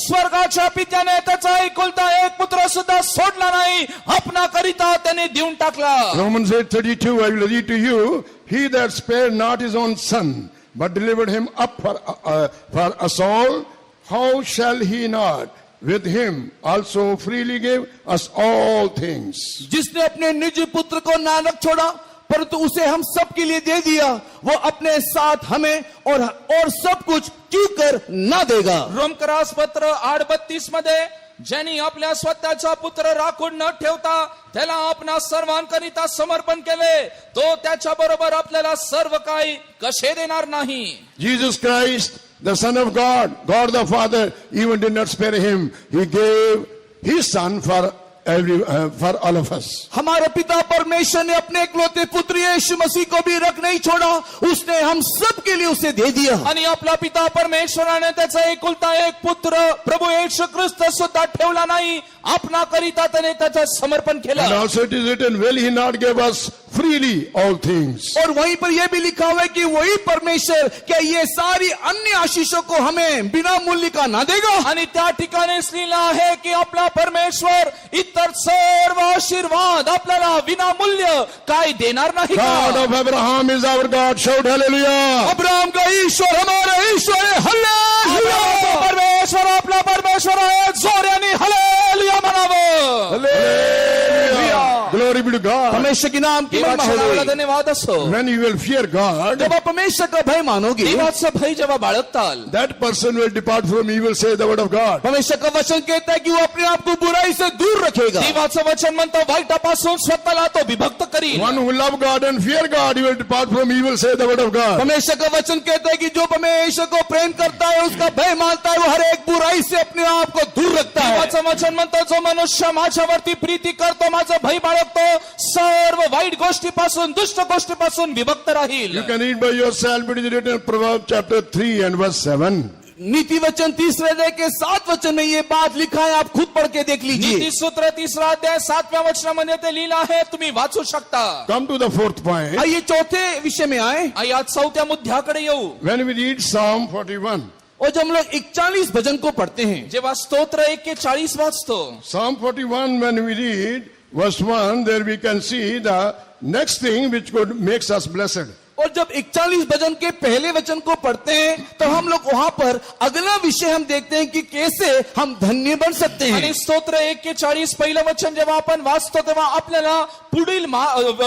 स्वर्गाच्या पित्याने त्याचा एकुलता एक पुत्र सुद्धा सोडला नाही, आपणा करिता त्याने देऊन टाकला. Romans 8:32, I will read to you, he that spared not his own son, but delivered him up for us all, how shall he not with him also freely give us all things? जिसने अपने निज पुत्र को ना न छोड़ा परंतु उसे हम सब के लिए दे दिया, वो अपने साथ हमें और सब कुछ क्यों कर ना देगा. रोमकरास पत्र 8:32 मध्ये, ज्यांनी आपल्या स्वतःचा पुत्र राखून न ठेवता त्याला आपणा सर्वांकरिता समर्पण केले, तो त्याच्या बरोबर आपल्याला सर्व काही कसे देणार नाही. Jesus Christ, the Son of God, God the Father, even did not spare him. He gave his son for all of us. हमारे पिता परमेश्वर ने अपने इकलौते पुत्र यीशु मसीह को भी रख नहीं छोड़ा, उसने हम सब के लिए उसे दे दिया. आणि आपला पिता परमेश्वराने त्याचा एकुलता एक पुत्र प्रभू येशू ख्रिस्त सुद्धा ठेवला नाही, आपणा करिता त्याने त्याचं समर्पण And केलं. also it is written, will he not give us freely all things? और वहीं पर यह भी लिखा हुआ है कि वही परमेश्वर क्या ये सारी अन्य आशीषों को हमें बिना मूल्य का ना देगा. आणि त्या ठिकाणीच लिहिलं आहे की आपला परमेश्वर इतर सर्व आशीर्वाद आपल्याला विनामूल्य काय देणार नाही God का? of Abraham is our God. Shout hallelujah. Abraham का ईश्वर हमारा ईश्वर है. हालेलुया. आपला परमेश्वर आपला परमेश्वर आहे, जोराने हालेलुया म्हणावं. Hallelujah. Glory be to God. परमेश्वर के नाम की महिमा देवाच्या नावाला हो. धन्यवाद असो. When you will fear God, जब आप परमेश्वर का भय मानोगे, देवाचं भय जेव्हा बाळगताल, that person will depart from evil, say the word of God. परमेश्वर का वचन कहता है कि वो अपने आप को बुराई से दूर रखेगा. देवाचं वचन म्हणतं वाईटापासून स्वतःला तो विभक्त करील. One who love God and fear God, he will depart from evil, say the word of God. परमेश्वर का वचन कहता है कि जो परमेश्वर को प्रेम करता है, उसका भय मानता है, वो हर एक बुराई से अपने आप को दूर रखता है. देवाचं वचन म्हणतं, जो मनुष्य माझ्यावरती प्रीती करतो, माझं भय बाळगतो, सर्व वाईट गोष्टीपासून दुष्ट गोष्टीपासून विभक्त राहील. You can read by yourself, it is written in Proverbs chapter 3 and verse 7. नीति वचन 3 अध्याय के 7 वचन में ये बात लिखा है, आप खुद पढ़ के देख लीजिए. नीती सूत्र 3 अध्याय 7व्या वचनामध्ये ते लिहिलं आहे, तुम्ही वाचू शकता. Come to the fourth point. आइए चौथे विषय में आए. या 4थ्या मुद्द्याकडे येऊ. When we read Psalm 41, और जब हम लोग 41 भजन को पढ़ते हैं, जेव्हा स्तोत्र 1:40 वाचतो, Psalm 41, when we read verse 1, there we can see the next thing which could makes us blessed. और जब 41 भजन के पहले वचन को पढ़ते हैं तो हम लोग वहां पर अगला विषय हम देखते हैं कि कैसे हम धन्य बन सकते हैं. आणि स्तोत्र 1:40 पहिलं वचन जेव्हा आपण वाचतो, तेव्हा आपल्याला पुढील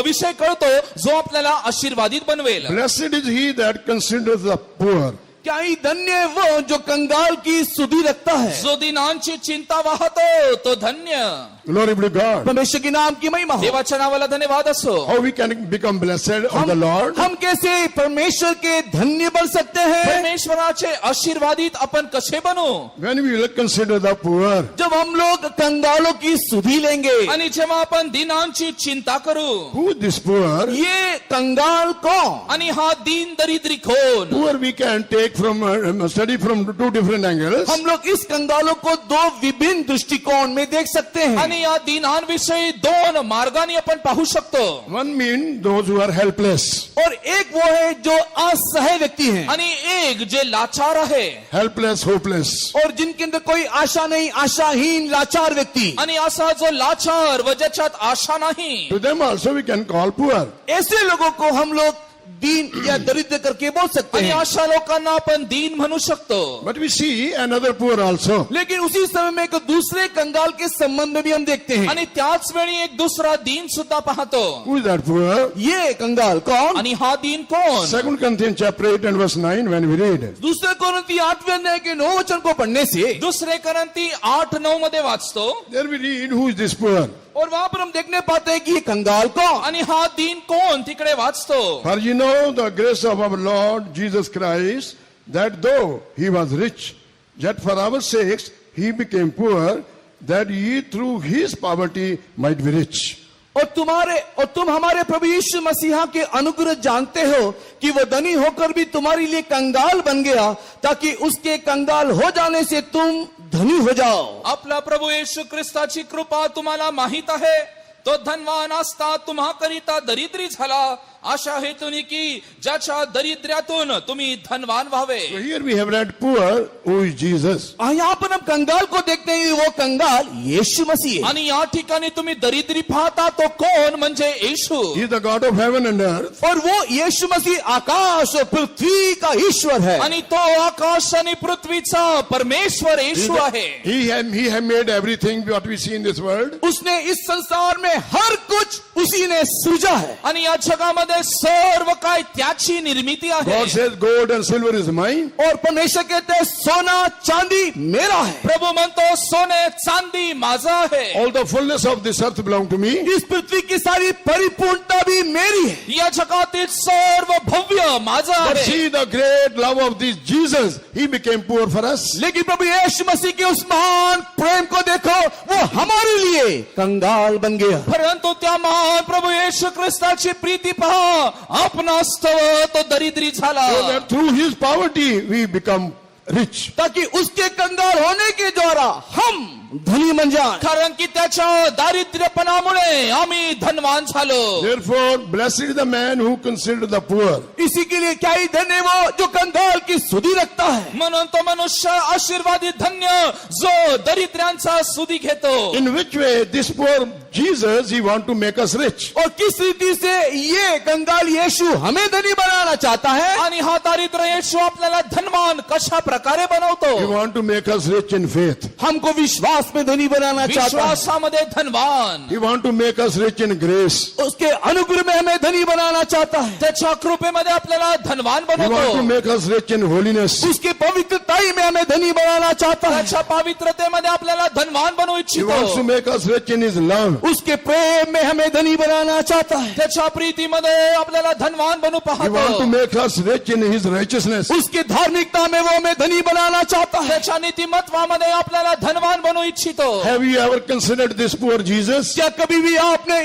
विषय कळतो, जो आपल्याला आशीर्वादित बनवेल. Blessed is he that considers the poor. क्या ही धन्य है वो जो कंगाल की सुधि रखता है. जो दीनांची चिंता वाहतो, तो धन्य. Glory be to God. परमेश्वर के नाम की महिमा हो. देवाच्या नावाला धन्यवाद असो. How we can become blessed of the Lord? हम कैसे परमेश्वर के धन्य बन सकते हैं. परमेश्वराचे आशीर्वादित आपण कसे बनू? When we will consider the poor. जब हम लोग कंगालों की सुधि लेंगे. आणि जेव्हा आपण दीनांची चिंता करू. Who is this poor? ये कंगाल कौन. आणि हा दीन दरिद्री कोण? Poor we can take from study from two different angles. हम लोग इस कंगालों को दो विभिन्न दृष्टिकोण में देख सकते हैं. आणि आणि या दीनांविषयी दोन मार्गाने आपण पाहू शकतो. One mean those who are helpless. और एक वो है जो असहाय व्यक्ति हैं आणि एक जे लाचार आहे. Helpless, hopeless. और जिनके अंदर कोई आशा नहीं, आशाहीन लाचार व्यक्ति. आणि असा जो लाचार व ज्याच्यात आशा नाही. To them also we can call poor. ऐसे लोगों को हम लोग दीन या दरिद्र करके बोल सकते आणि हैं. अशा लोकांना आपण दीन म्हणू शकतो. But we see another poor also. लेकिन उसी समय में एक दूसरे कंगाल के संबंध में भी हम देखते हैं. आणि त्याच वेळी एक दुसरा दीन सुद्धा पाहतो. Who is that poor? ये कंगाल कौन? आणि हा दीन कोण? 2 Corinthians chapter 8 and verse 9 when we read. दूसरे कोरिन्थी 8वें अध्याय के 9 वचन को पढ़ने से दुसरे करंती 8:9 मध्ये वाचतो. There we read who is this poor. और वहां पर हम देखने पाते हैं कि ये कंगाल कौन? आणि हा दीन कोण तिकडे वाचतो. For you know the grace of our Lord Jesus Christ, that though he was rich, yet for our sakes he became poor, that ye through his poverty might be rich. और तुम हमारे प्रभु यीशु मसीहा के अनुग्रह जानते हो कि वो धनी होकर भी तुम्हारे लिए कंगाल बन गया, ताकि उसके कंगाल हो जाने से तुम धनी हो जाओ. आपला प्रभू येशू ख्रिस्ताची कृपा तुम्हाला माहित आहे. तो धनवान असता तुम्हाकरिता दरिद्री झाला, आशा हेतुनी की ज्याच्या दरिद्र्यातून तुम्ही धनवान व्हावे. So here we have read poor, who is Jesus. यहाँ पर हम कंगाल को देखते हैं, वो कंगाल यीशु मसीह है. आणि या ठिकाणी तुम्ही दरिद्री पाहता तो कोण म्हणजे येशू. He is the God of heaven and earth. और वो यीशु मसीह आकाश और पृथ्वी का ईश्वर है. आणि तो आकाश आणि पृथ्वीचा परमेश्वर येशू आहे. He have made everything what we see in this world. उसने इस संसार में हर कुछ उसी ने सृजा है. आणि या जगामध्ये सर्व काय त्याची निर्मिती आहे. God says gold and silver is mine. और परमेश्वर कहते हैं सोना चांदी मेरा है. प्रभु म्हणतो सोने चांदी माझा आहे. All the fullness of this earth belong to me. इस पृथ्वी की सारी परिपूर्णता भी मेरी है. या जगातील सर्व भव्य माझा But आहे. see the great love of this Jesus. He became poor for us. लेकिन प्रभु यीशु मसीह के उस महान प्रेम को देखो, वो हमारे लिए कंगाल बन गया. परंतु त्या महान प्रभु येशू ख्रिस्ताची प्रीती पहा, आपणास्तव तो दरिद्री झाला. So that through his poverty we become rich. ताकि उसके कंगाल होने के द्वारा हम धनी बन जाएं. कारण की त्याच्या दारिद्र्यपणामुळे आम्ही धनवान झालो. Therefore, blessed is the man who considers the poor. इसी के लिए क्या ही धन्य वो जो कंगाल की सुधि रखता है. म्हणून तो मनुष्य आशीर्वादित धन्य जो दरिद्र्यांचा सुधी घेतो. In which way this poor Jesus, he want to make us rich. और किस रीति से ये कंगाल यीशु हमें धनी बनाना चाहता है. आणि हा दारिद्र्य येशू आपल्याला धनवान कशा प्रकारे बनवतो. He want to make us rich in faith. हमको विश्वास में धनी बनाना चाहता है. विश्वासामध्ये धनवान. He want to make us rich in grace. उसके अनुग्रह में हमें धनी बनाना चाहता है. त्याच्या कृपेमध्ये आपल्याला धनवान He want to बनवतो. make us rich in holiness. उसके पवित्रताई में हमें धनी बनाना चाहता है. त्याच्या पवित्रतेमध्ये आपल्याला धनवान बनवू He wants to इच्छितो. make us rich in his love. उसके प्रेम में हमें धनी बनाना चाहता है. त्याच्या प्रीतीमध्ये आपल्याला धनवान बनू He want to पाहतो. make us rich in his righteousness. उसके धार्मिकता में वो हमें धनी बनाना चाहता है. त्याच्या नीतिमत्वामध्ये आपल्याला धनवान बनू इच्छितो. Have you ever considered this poor Jesus? क्या कभी भी आपने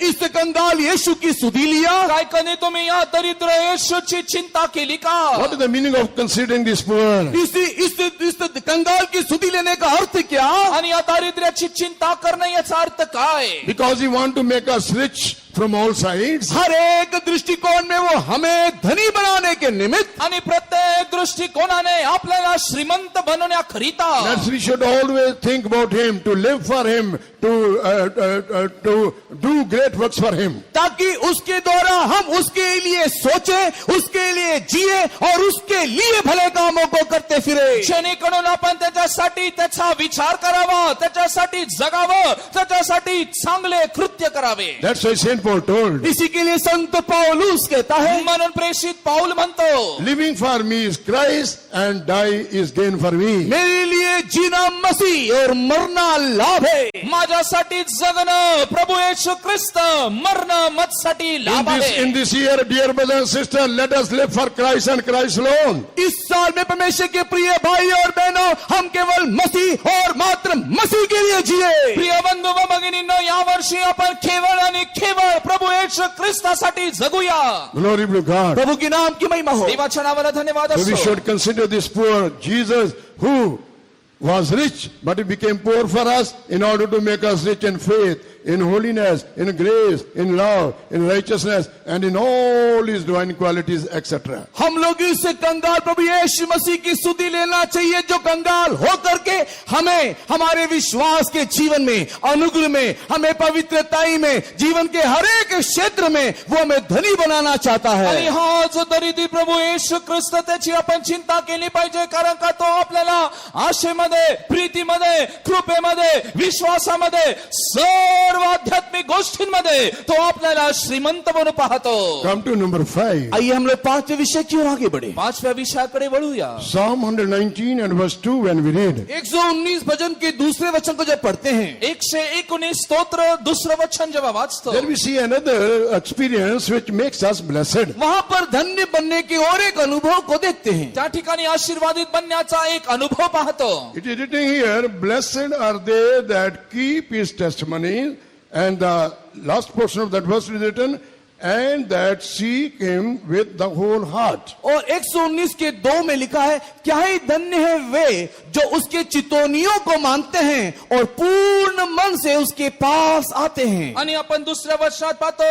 इस कंगाल यीशु की सुधि लिया? काय कधी तुम्ही या दरिद्र येशूची चिंता केली का? What is the meaning of considering this poor? इस कंगाल की सुधि लेने का अर्थ क्या? आणि या दारिद्र्याची चिंता करणे याचा अर्थ काय? Because he want to make us rich from all sides. हर एक दृष्टिकोन में वो हमें धनी बनाने के निमित्त आणि प्रत्येक दृष्टिकोनाने आपल्याला श्रीमंत बनवण्याकरिता That we should always think about him, to live for him, to do great works for him. ताकि उसके द्वारा हम उसके लिए सोचे, उसके लिए जिए और उसके लिए भले कामों को करते फिरे. जेणेकरून आपण त्याच्यासाठी त्याचा विचार करावा, त्याच्यासाठी जगावं, त्याच्यासाठी चांगले कृत्य करावे. That's why Saint Paul told, इसी के लिए संत पौलुस कहता है, म्हणून प्रेषित पाऊल म्हणतो, living for me is Christ and die is gain for me. मेरे लिए जीना मसीह और मरना लाभ है. माझ्यासाठी जगणं प्रभु येशू ख्रिस्त, मरणं मजसाठी लाभ आहे. In this year, dear brothers and sisters, let us live for Christ and Christ alone. इस साल में परमेश्वर के प्रिय भाई और बहनों, हम केवल मसीह और मात्र मसीह के लिए जिए. प्रिय बंधू व भगिनींनो, या वर्षी आपण केवळ आणि केवळ प्रभू येशू ख्रिस्तासाठी जगूया. Glory be to God. प्रभु के नाम की महिमा हो. देवाच्या नावाला धन्यवाद So we असो. should consider this poor Jesus who was rich, but he became poor for us in order to make us rich in faith, in holiness, in grace, in love, in righteousness, and in all his divine qualities, etc. हम लोग इससे कंगाल प्रभु यीशु मसीह की स्तुति लेना चाहिए, जो कंगाल हो करके हमें हमारे विश्वास के जीवन में, अनुग्रह में, हमें पवित्रताई में, जीवन के हर एक क्षेत्र में वो हमें धनी बनाना चाहता आणि है. हा जो दरिद्री प्रभू येशू ख्रिस्त, त्याची आपण चिंता केली पाहिजे, कारण का तो आपल्याला आशेमध्ये, प्रीतीमध्ये, कृपेमध्ये, विश्वासामध्ये, सर्व आध्यात्मिक गोष्टींमध्ये तो आपल्याला श्रीमंत बनू पाहतो. Come to number 5. आइए हम लोग पांचवें विषय की ओर आगे बढ़े. पाचव्या विषयाकडे वळूया. Psalm 119 and verse 2 when we read. 119 भजन के दूसरे वचन को जब पढ़ते हैं, 119 स्तोत्र दुसरं वचन जेव्हा वाचतो, There we see another experience which makes us blessed. वहां पर धन्य बनने के और एक अनुभव को देखते हैं. त्या ठिकाणी आशीर्वादित बनण्याचा एक अनुभव पाहतो. It is written here, blessed are they that keep his testimonies, and the last portion of that verse is written, and that seek him with the whole heart. और 119 के 2 में लिखा है, क्या ही धन्य है वे जो उसके चितौनियों को मानते हैं और पूर्ण मन से उसके पास आते हैं. आणि आपण दुसऱ्या वर्षात पाहतो,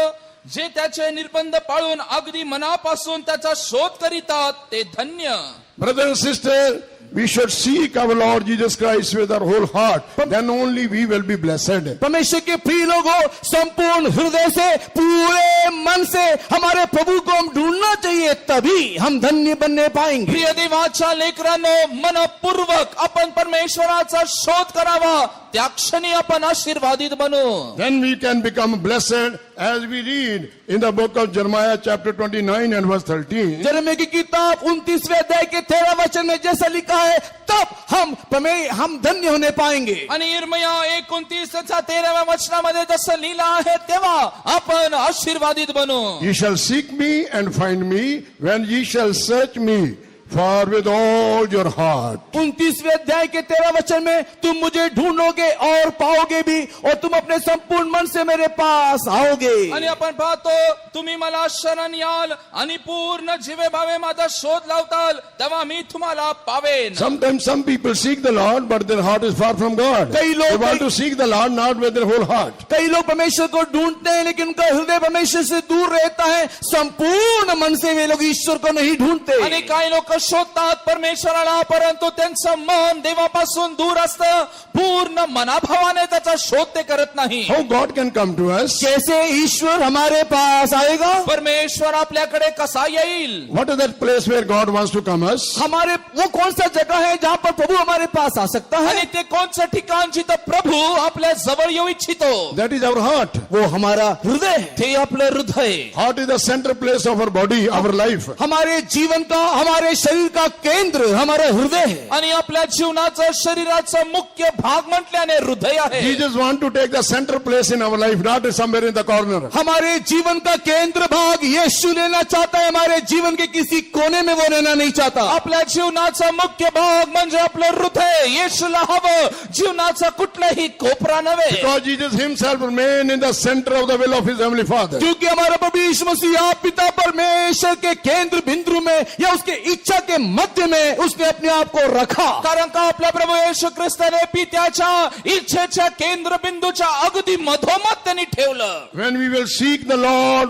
जे त्याचे निर्बंध पाळून अगदी मनापासून त्याचा शोध करीतात ते धन्य. Brother and sister, we should seek our Lord Jesus Christ with our whole heart. Then only we will be blessed. परमेश्वर के प्रिय लोगों, संपूर्ण हृदय से, पूरे मन से हमारे प्रभु को हम ढूंढना चाहिए, तभी हम धन्य बनने पाएंगे. प्रिय देवाच्या लेकरांनो, मनपूर्वक आपण परमेश्वराचा शोध करावा, त्या क्षणी आपण आशीर्वादित बनू. Then we can become blessed, as we read in the book of Jeremiah chapter 29 and verse 13. यिर्मयाह की किताब 29वें अध्याय के 13 वचन में जैसा लिखा है, तब हम धन्य होने पाएंगे. आणि यिर्मया 29:13 वचनामध्ये जसं लिहिलं आहे, तेव्हा आपण आशीर्वादित बनू. Ye shall seek me and find me when ye shall search me for with all your heart. 29वें अध्याय के 13 वचन में, तुम मुझे ढूंढोगे और पाओगे भी, और तुम अपने संपूर्ण मन से मेरे पास आओगे. आणि आपण पाहतो, तुम्ही मला शरण याल आणि पूर्ण जीवे भावे माझा शोध लावताल, तेव्हा मी तुम्हाला पावेन. Sometimes some people seek the Lord, but their heart is far from God. कई लोग- They want to seek the Lord not with their whole heart. कई लोग परमेश्वर को ढूंढते हैं, लेकिन उनका हृदय परमेश्वर से दूर रहता है. संपूर्ण मन से वे लोग ईश्वर को नहीं ढूंढते. आणि काही लोक शोधतात परमेश्वराला, परंतु त्यांचं मन देवापासून दूर असतं. पूर्ण मनाभावाने त्याचा शोध ते करत नाही. How God can come to us? कैसे ईश्वर हमारे पास आएगा? परमेश्वर आपल्याकडे कसा येईल? What is that place where God wants to come us? हमारे वो कौन सा जगह है जहाँ पर प्रभु हमारे पास आ सकता आणि है? ते कोणचं ठिकाण जिथं प्रभू आपल्या जवळ येऊ इच्छितो? That is our heart. वो हमारा हृदय है. ते आपलं हृदय. Heart is the center place of our body, our life. हमारे जीवन का, हमारे शरीर का केंद्र हमारा हृदय है. आणि आपल्या जीवनाचं, शरीराचं मुख्य भाग म्हटल्याने हृदय आहे. Jesus want to take the center place in our life, not somewhere in the corner. हमारे जीवन का केंद्र भाग यीशु लेना चाहता है. हमारे जीवन के किसी कोने में वो रहना नहीं चाहता. आपल्या जीवनाचा मुख्य भाग म्हणजे आपलं हृदय येशूला हवं. जीवनाचा कुठलाही कोपरा नव्हे. Because Jesus himself remained in the center of the will of his heavenly Father. क्योंकि हमारा प्रभु यीशु मसीह आप पिता परमेश्वर के केंद्र बिंदु में या उसके इच्छा के मध्य में उसने अपने आप को रखा. कारण का आपला प्रभू येशू ख्रिस्ताने पित्याच्या इच्छेच्या केंद्रबिंदूच्या अगदी मधोमध त्यांनी ठेवलं. When we will seek the Lord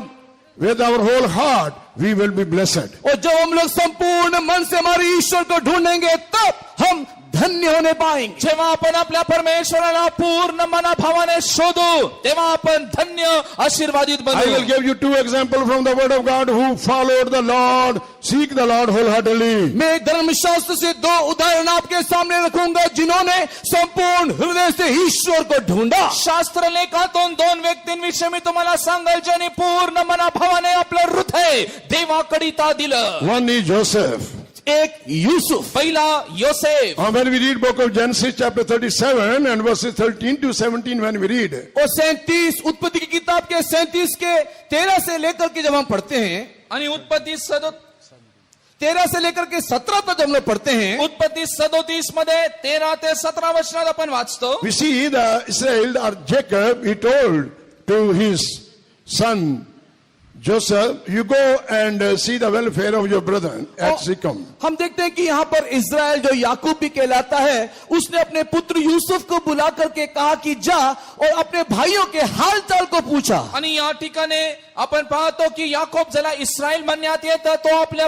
with our whole heart, we will be blessed. और जब हम लोग संपूर्ण मन से हमारे ईश्वर को ढूंढेंगे, तब हम धन्य होने पाएंगे. जेव्हा आपण आपल्या परमेश्वराला पूर्ण मनाभावाने शोधू, तेव्हा आपण धन्य आशीर्वादित I will बनू. give you 2 examples from the word of God who followed the Lord, seek the Lord wholeheartedly. मैं धर्मशास्त्र से 2 उदाहरण आपके सामने रखूंगा, जिन्होंने संपूर्ण हृदय से ईश्वर को ढूंढा. शास्त्र लेखातून 2 व्यक्तींविषयी मी तुम्हाला सांगाल, ज्यांनी पूर्ण मनाभावाने आपलं हृदय देवाकरिता दिलं. One is Joseph. एक यूसुफ. पहिला योसेफ. When we read book of Genesis chapter 37 and verses 13 to 17, when we read, और 37 उत्पत्ति की किताब के 37 के 13 से लेकर के जब हम पढ़ते हैं, आणि उत्पत्ती 13 से लेकर के 17 तक जब हम लोग पढ़ते हैं, उत्पत्ती 37 मध्ये 13 ते 17 वचनात आपण वाचतो. we see the Israel or Jacob, he told to his son Joseph, you go and see the welfare of your brother at Shechem. हम देखते हैं कि यहाँ पर इज़राइल जो याकूब भी कहलाता है, उसने अपने पुत्र यूसुफ को बुला करके कहा कि जा और अपने भाइयों के हाल चाल को पूछा. आणि या ठिकाणी आपण पाहतो की याकोब ज्याला इस्रायल म्हणण्यात येतं, तो आपल्या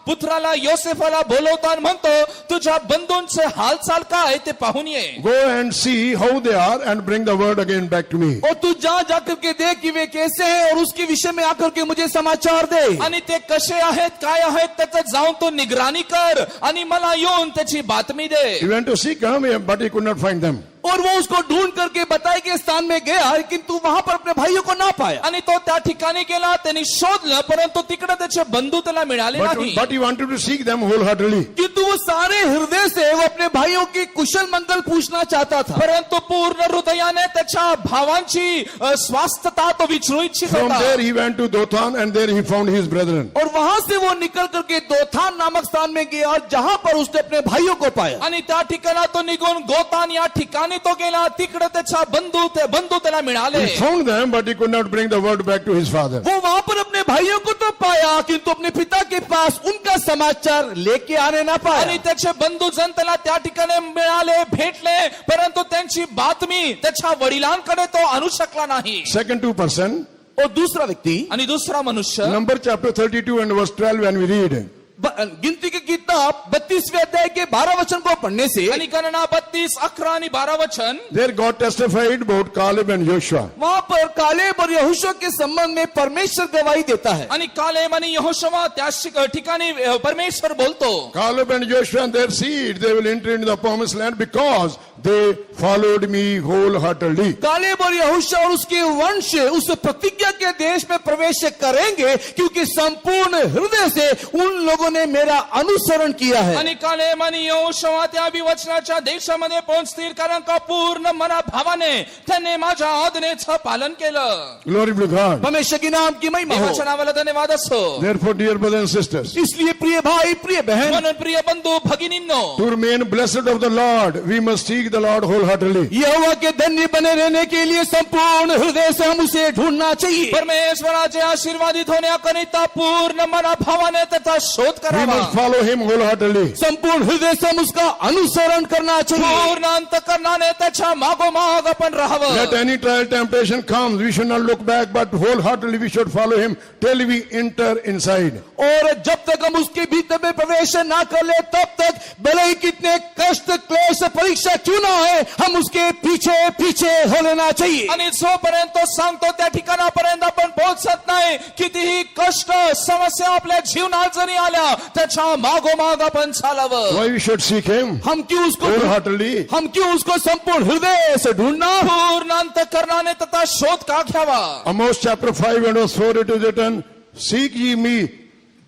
पुत्राला योसेफाला बोलवतो आणि म्हणतो तुझ्या बंधूंचे हालचाल काय ते पाहून ये. Go and see how they are and bring the word again back to me. और तू जाकर के देख कि वे कैसे हैं और उसके विषय में आकर के मुझे समाचार दे. आणि ते कसे आहेत काय आहेत त्याचं जाऊन तो निगराणी कर आणि मला येऊन त्याची बातमी दे. He went to Shechem, but he could not find them. और वो उसको ढूंढ करके बताए के स्थान में गया, लेकिन तू वहां पर अपने भाइयों को ना पाया. आणि तो त्या ठिकाणी गेला, त्यांनी शोधलं, परंतु तिकडे त्याचे बंधू त्याला मिळाले नाही. But he wanted to seek them wholeheartedly. किंतु वो सारे हृदय से वो अपने भाइयों की कुशल मंगल पूछना चाहता था. परंतु पूर्ण हृदयाने त्याच्या भावांची स्वास्थ्यता तो विचारू इच्छित From होता. there he went to Dothan and there he found his brethren. और वहां से वो निकल करके दोथान नामक स्थान में गया, जहां पर उसने अपने भाइयों को पाया. आणि त्या ठिकाणी तो निघून गोतान या ठिकाणी तो गेला, तिकडे त्याच्या बंधू त्याला मिळाले. He found them, but he could not bring the word back to his father. वो वहां पर अपने भाइयों को तो पाया, किंतु अपने पिता के पास उनका समाचार लेके आने ना पाया. आणि त्याचे बंधू जण त्याला त्या ठिकाणी मिळाले, भेटले, परंतु त्यांची बातमी त्याच्या वडिलांकडे तो आणू शकला नाही. Second two person, और दूसरा व्यक्ति आणि दुसरा मनुष्य Number chapter 32 and verse 12 when we read. गिनती की किताब 32वें अध्याय के 12 वचन को पढ़ने से आणि गणना 32, 11 आणि 12 वचन. There God testified about Caleb and Joshua. वहां पर कालेब और यहोशू के संबंध में परमेश्वर गवाही देता है. आणि कालेब आणि यहोशुआ त्या ठिकाणी परमेश्वर बोलतो. Caleb and Joshua and their seed, they will enter into the promised land because they followed me wholeheartedly. Caleb और यहोशू और उसके वंश उस प्रतिज्ञा के देश में प्रवेश करेंगे, क्योंकि संपूर्ण हृदय से उन लोगों ने मेरा अनुसरण किया है. आणि कालेब आणि यहोशुआ त्या विवचनाच्या देशामध्ये पोहोचतील, कारण का पूर्ण मनाभावाने त्यांनी माझ्या आज्ञेचं पालन केलं. Glory be to God. परमेश्वर के नाम की महिमा हो. देवाच्या नावाला धन्यवाद असो. Therefore, dear brothers and sisters, इसलिए प्रिय भाई प्रिय बहन, म्हणून प्रिय बंधू भगिनींनो, to remain blessed of the Lord, we must seek the Lord wholeheartedly. यहोवा के धन्य बने रहने के लिए संपूर्ण हृदय से हम उसे ढूंढना चाहिए. परमेश्वराचे आशीर्वादित होण्याकरिता पूर्ण मनाभावाने त्याचा शोध We करावा. must follow him wholeheartedly. संपूर्ण हृदय से हम उसका अनुसरण करना चाहिए. पूर्ण अंतःकरणाने त्याच्या मागोमाग आपण राहावं. Let any trial temptation comes, we should not look back, but wholeheartedly we should follow him till we enter inside. और जब तक हम उसके भीतर में प्रवेश ना कर ले, तब तक भले ही कितने कष्ट क्लेश परीक्षा क्यों ना है, हम उसके पीछे पीछे हो लेना चाहिए. आणि जोपर्यंत सांगतो त्या ठिकाणापर्यंत आपण पोहोचत नाही, कितीही कष्ट समस्या आपल्या जीवनात जरी आल्या, त्याच्या मागोमाग आपण चालावं. Why we should seek him हम क्यों उसको wholeheartedly? हम क्यों उसको संपूर्ण हृदय से ढूंढना. पूर्ण अंतःकरणाने त्याचा शोध का घ्यावा. Amos chapter 5 and verse 4 it is written, seek ye me,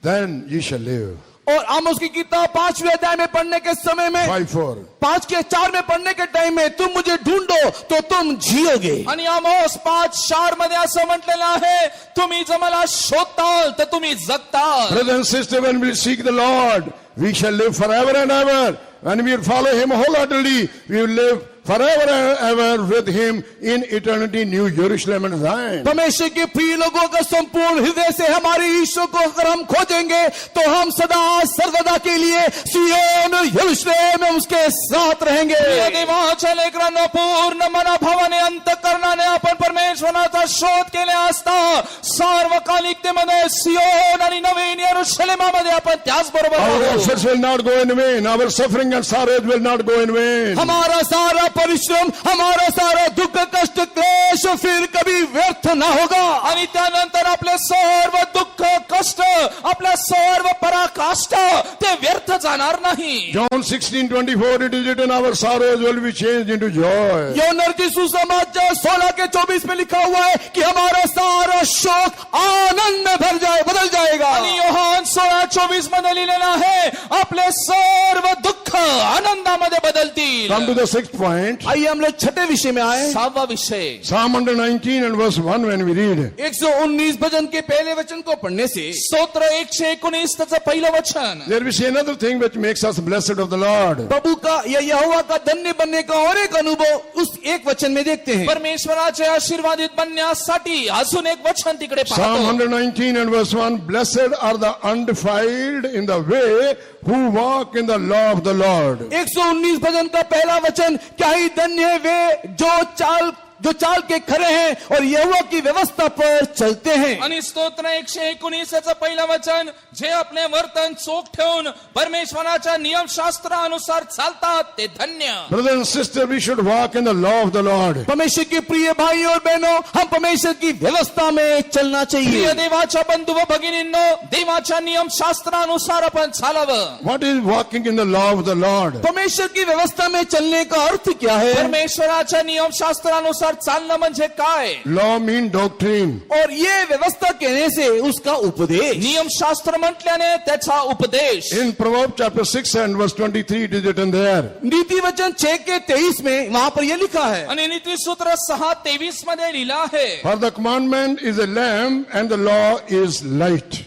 then ye shall live. और आमोस की किताब 5वें अध्याय में पढ़ने के समय में 5:4. 5 के 4 में पढ़ने के टाइम में तुम मुझे ढूंढो तो तुम जियोगे. आणि आमोस 5:4 मध्ये असं म्हटलेलं आहे, तुम्ही जर मला शोधताल तर तुम्ही जगताल. Brothers and sisters, when we seek the Lord, we shall live forever and ever. When we follow him wholeheartedly, we will live forever and ever with him in eternity, New Jerusalem and Zion. परमेश्वर के प्रिय लोगों का संपूर्ण हृदय से हमारे ईश्वर को अगर हम खोजेंगे, तो हम सदा सर्वदा के लिए सियोन यरूशलेम में उसके साथ रहेंगे. प्रिय देवाच्या लेकरांनो, पूर्ण मनाभावाने अंतःकरणाने आपण परमेश्वराचा शोध केले असता सार्वकालिकतेमध्ये सियोन आणि नवीन यरूशलेमामध्ये आपण त्याच बरोबर Our राहू. efforts will not go in vain. Our suffering and sorrows will not go in vain. हमारा सारा परिश्रम, हमारा सारा दुख कष्ट क्लेश फिर कभी व्यर्थ ना होगा. आणि त्यानंतर आपले सर्व दुःख कष्ट, आपल्या सर्व पराकाष्ठा ते व्यर्थ जाणार नाही. John 16:24 it is written, our sorrows will be changed into joy. यौनर की सुसमाचार 16 के 24 में लिखा हुआ है कि हमारा सारा शोक आनंद में बदल जाएगा. आणि योहान 16:24 मध्ये लिहिलेलं आहे, आपले सर्व दुःख आनंदामध्ये बदलतील. होईल. Come to the sixth point. आइए हम लोग छठे विषय में आए. 6वा विषय Psalm 119 and verse 1 when we read. 119 भजन के पहले वचन को पढ़ने से स्तोत्र 119 त्याचं पहिलं वचन. There we see another thing which makes us blessed of the Lord. प्रभु का या यहोवा का धन्य बनने का और एक अनुभव उस एक वचन में देखते हैं. परमेश्वराचे आशीर्वादित बनण्यासाठी अजून एक वचन तिकडे Psalm पाहतो. 119 and verse 1. Blessed are the undefiled in the way who walk in the law of the Lord. 119 भजन का पहला वचन, क्या ही धन्य है वे जो चाल के खरे हैं और यहोवा की व्यवस्था पर चलते हैं. आणि स्तोत्र 119 याचं पहिलं वचन, जे आपले वर्तन चोख ठेवून परमेश्वराच्या नियमशास्त्रानुसार चालतात ते धन्य. Brothers and sisters, we should walk in the law of the Lord. परमेश्वर के प्रिय भाई और बहनों, हम परमेश्वर की व्यवस्था में चलना प्रिय चाहिए. देवाच्या बंधू व भगिनींनो, देवाच्या नियमशास्त्रानुसार आपण चालावं. What is walking in the law of the Lord? परमेश्वर की व्यवस्था में चलने का अर्थ क्या है? परमेश्वराच्या नियमशास्त्रानुसार चालणं म्हणजे काय? Law means doctrine. और ये व्यवस्था कहने से उसका उपदेश. नियमशास्त्र म्हटल्याने त्याचा उपदेश. In Proverbs chapter 6 and verse 23 it is written there. नीति वचन 6 के 23 में वहां पर यह लिखा है. आणि नीतिसूत्र 6:23 मध्ये लिहिलं आहे. For the commandment is a lamp and the law is light.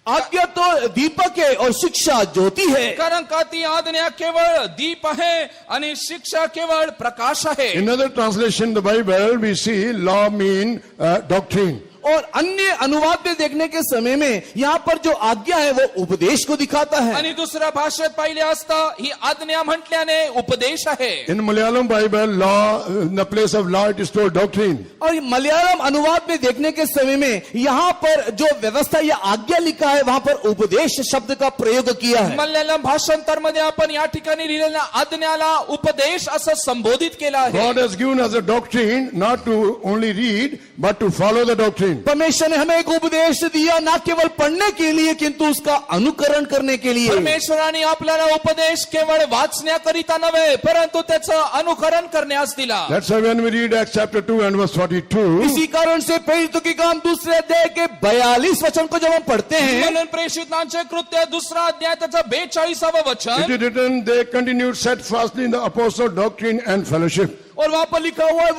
आज्ञा तो दीपक है और शिक्षा ज्योति है. कारण का ती आज्ञा केवळ दीप आहे आणि शिक्षा केवळ प्रकाश आहे. In other translation the Bible we see law mean doctrine. और अन्य अनुवाद में देखने के समय में यहाँ पर जो आज्ञा है वो उपदेश को दिखाता है. आणि दुसऱ्या भाषेत पाहिले असता ही आज्ञा म्हटल्याने उपदेश आहे. In Malayalam Bible law in the place of law it is told doctrine. और मलयालम अनुवाद में देखने के समय में यहाँ पर जो व्यवस्था या आज्ञा लिखा है वहां पर उपदेश शब्द का प्रयोग किया है. मल्याळम भाषांतर मध्ये आपण या ठिकाणी लिहिलेल्या आज्ञाला उपदेश असं संबोधित केलं आहे. God has given us a doctrine not to only read but to follow the doctrine. परमेश्वर ने हमें एक उपदेश दिया न केवल पढ़ने के लिए किंतु उसका अनुकरण करने के लिए. परमेश्वराने आपल्याला उपदेश केवळ वाचण्याकरिता नव्हे परंतु त्याचं अनुकरण करण्यास दिला. That's why when we read Acts chapter 2 and verse 42. इसी कारण से प्रेरितों के काम दूसरे अध्याय के 42 वचन को जब हम पढ़ते हैं, म्हणून प्रेषितांचे कृत्य दुसरा अध्याय त्याचं 42वे वचन. It is written they continued steadfastly in the apostle doctrine and fellowship. और वहां पर लिखा हुआ है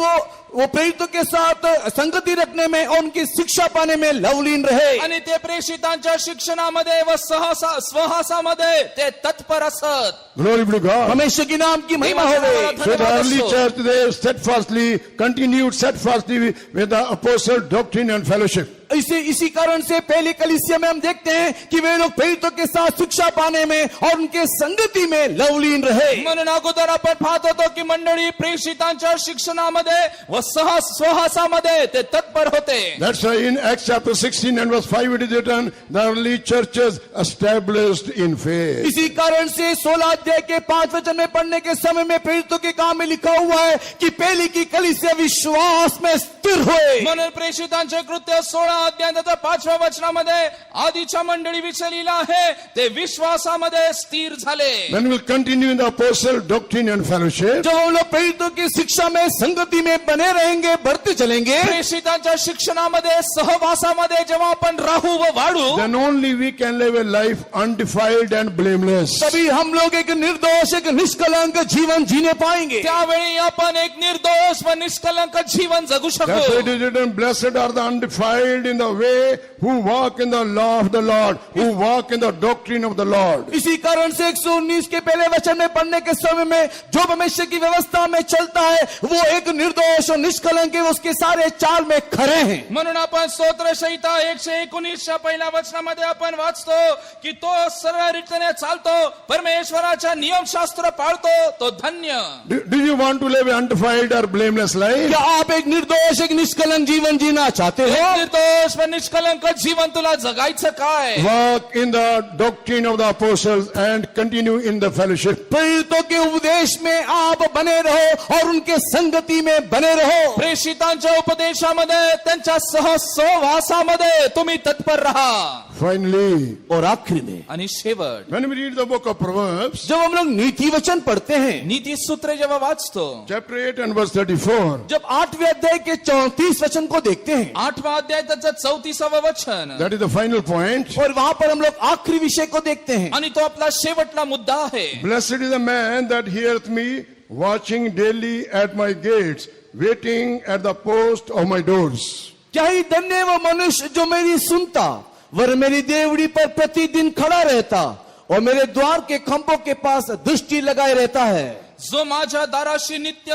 वो प्रेरितों के साथ संगति रखने में और उनकी शिक्षा पाने में लवलीन रहे. आणि ते प्रेषितांच्या शिक्षणामध्ये व स्वहासामध्ये ते तत्पर असत. Glory be to God. परमेश्वर की नाम की महिमा हो. So the early church they steadfastly continued steadfastly with the apostle doctrine and fellowship. इसी कारण से पहली कलीसिया में हम देखते हैं कि वे लोग प्रेरितों के साथ शिक्षा पाने में और उनके संगति में लवलीन रहे. म्हणून अगोदर आपण पाहत होतो की मंडळी प्रेषितांच्या शिक्षणामध्ये व स्वहासामध्ये ते तत्पर होते. That's why in Acts chapter 16 and verse 5 it is written the early churches established in faith. इसी कारण से 16 अध्याय के 5 वचन में पढ़ने के समय में प्रेरितों के काम में लिखा हुआ है कि पहली की कलीसिया विश्वास में स्थिर हुए. म्हणून प्रेषितांचे कृत्य 16 अध्यायाच्या 5व्या वचनामध्ये आधीच्या मंडळीविषयी लिहिलं आहे ते विश्वासामध्ये स्थिर झाले. Then we'll continue in the apostle doctrine and fellowship. जब हम लोग प्रेरितों की शिक्षा में संगति में बने रहेंगे, बढ़ते चलेंगे, प्रेषितांच्या शिक्षणामध्ये सहवासामध्ये जेव्हा आपण राहू व वाढू Then only we can live a life undefiled and blameless. तभी हम लोग एक निर्दोष एक निष्कलंक जीवन जीने पाएंगे. त्यावेळी आपण एक निर्दोष व निष्कलंक जीवन जगू That's why it शकतो. is written, blessed are the undefiled in the way who walk in the law of the Lord, who walk in the doctrine of the Lord. इसी कारण से 119 के पहले वचन में पढ़ने के समय में जो परमेश्वर की व्यवस्था में चलता है वो एक निर्दोष और निष्कलंक है, उसके सारे चाल में खरे हैं. म्हणून आपण स्तोत्र संहिता 119च्या पहिल्या वचनामध्ये आपण वाचतो की तो सरळ रीतीने चालतो, परमेश्वराच्या नियमशास्त्र पाळतो, तो धन्य. Do you want to live an undefiled or blameless life? क्या आप एक निर्दोष एक निष्कलंक जीवन जीना चाहते हो? निर्दोष व निष्कलंक जीवन तुला जगायचं काय? Walk in the doctrine of the apostles and continue in the fellowship. प्रेरितों के उपदेश में आप बने रहो और उनके संगति में बने रहो. प्रेषितांच्या उपदेशामध्ये त्यांच्या सहवासामध्ये तुम्ही तत्पर राहा. Finally, और आखिरी में आणि शेवट when we read the book of Proverbs, जब हम लोग नीति वचन पढ़ते हैं, नीती सूत्रे जेव्हा वाचतो, chapter 8 and verse 34, जब 8वें अध्याय के 34 वचन को देखते हैं, 8वां अध्याय त्याचं 34वं वचन, that is the final point. और वहां पर हम लोग आखिरी विषय को देखते हैं। आणि तो आपला शेवटला मुद्दा आहे. Blessed is the man that heareth me, watching daily at my gates, waiting at the post of my doors. क्या ही धन्य है वो मनुष्य जो मेरी सुनता, वर मेरी देवड़ी पर प्रतिदिन खड़ा रहता और मेरे द्वार के खंभों के पास दृष्टि लगाए रहता है। जो माझ्या दाराशी नित्य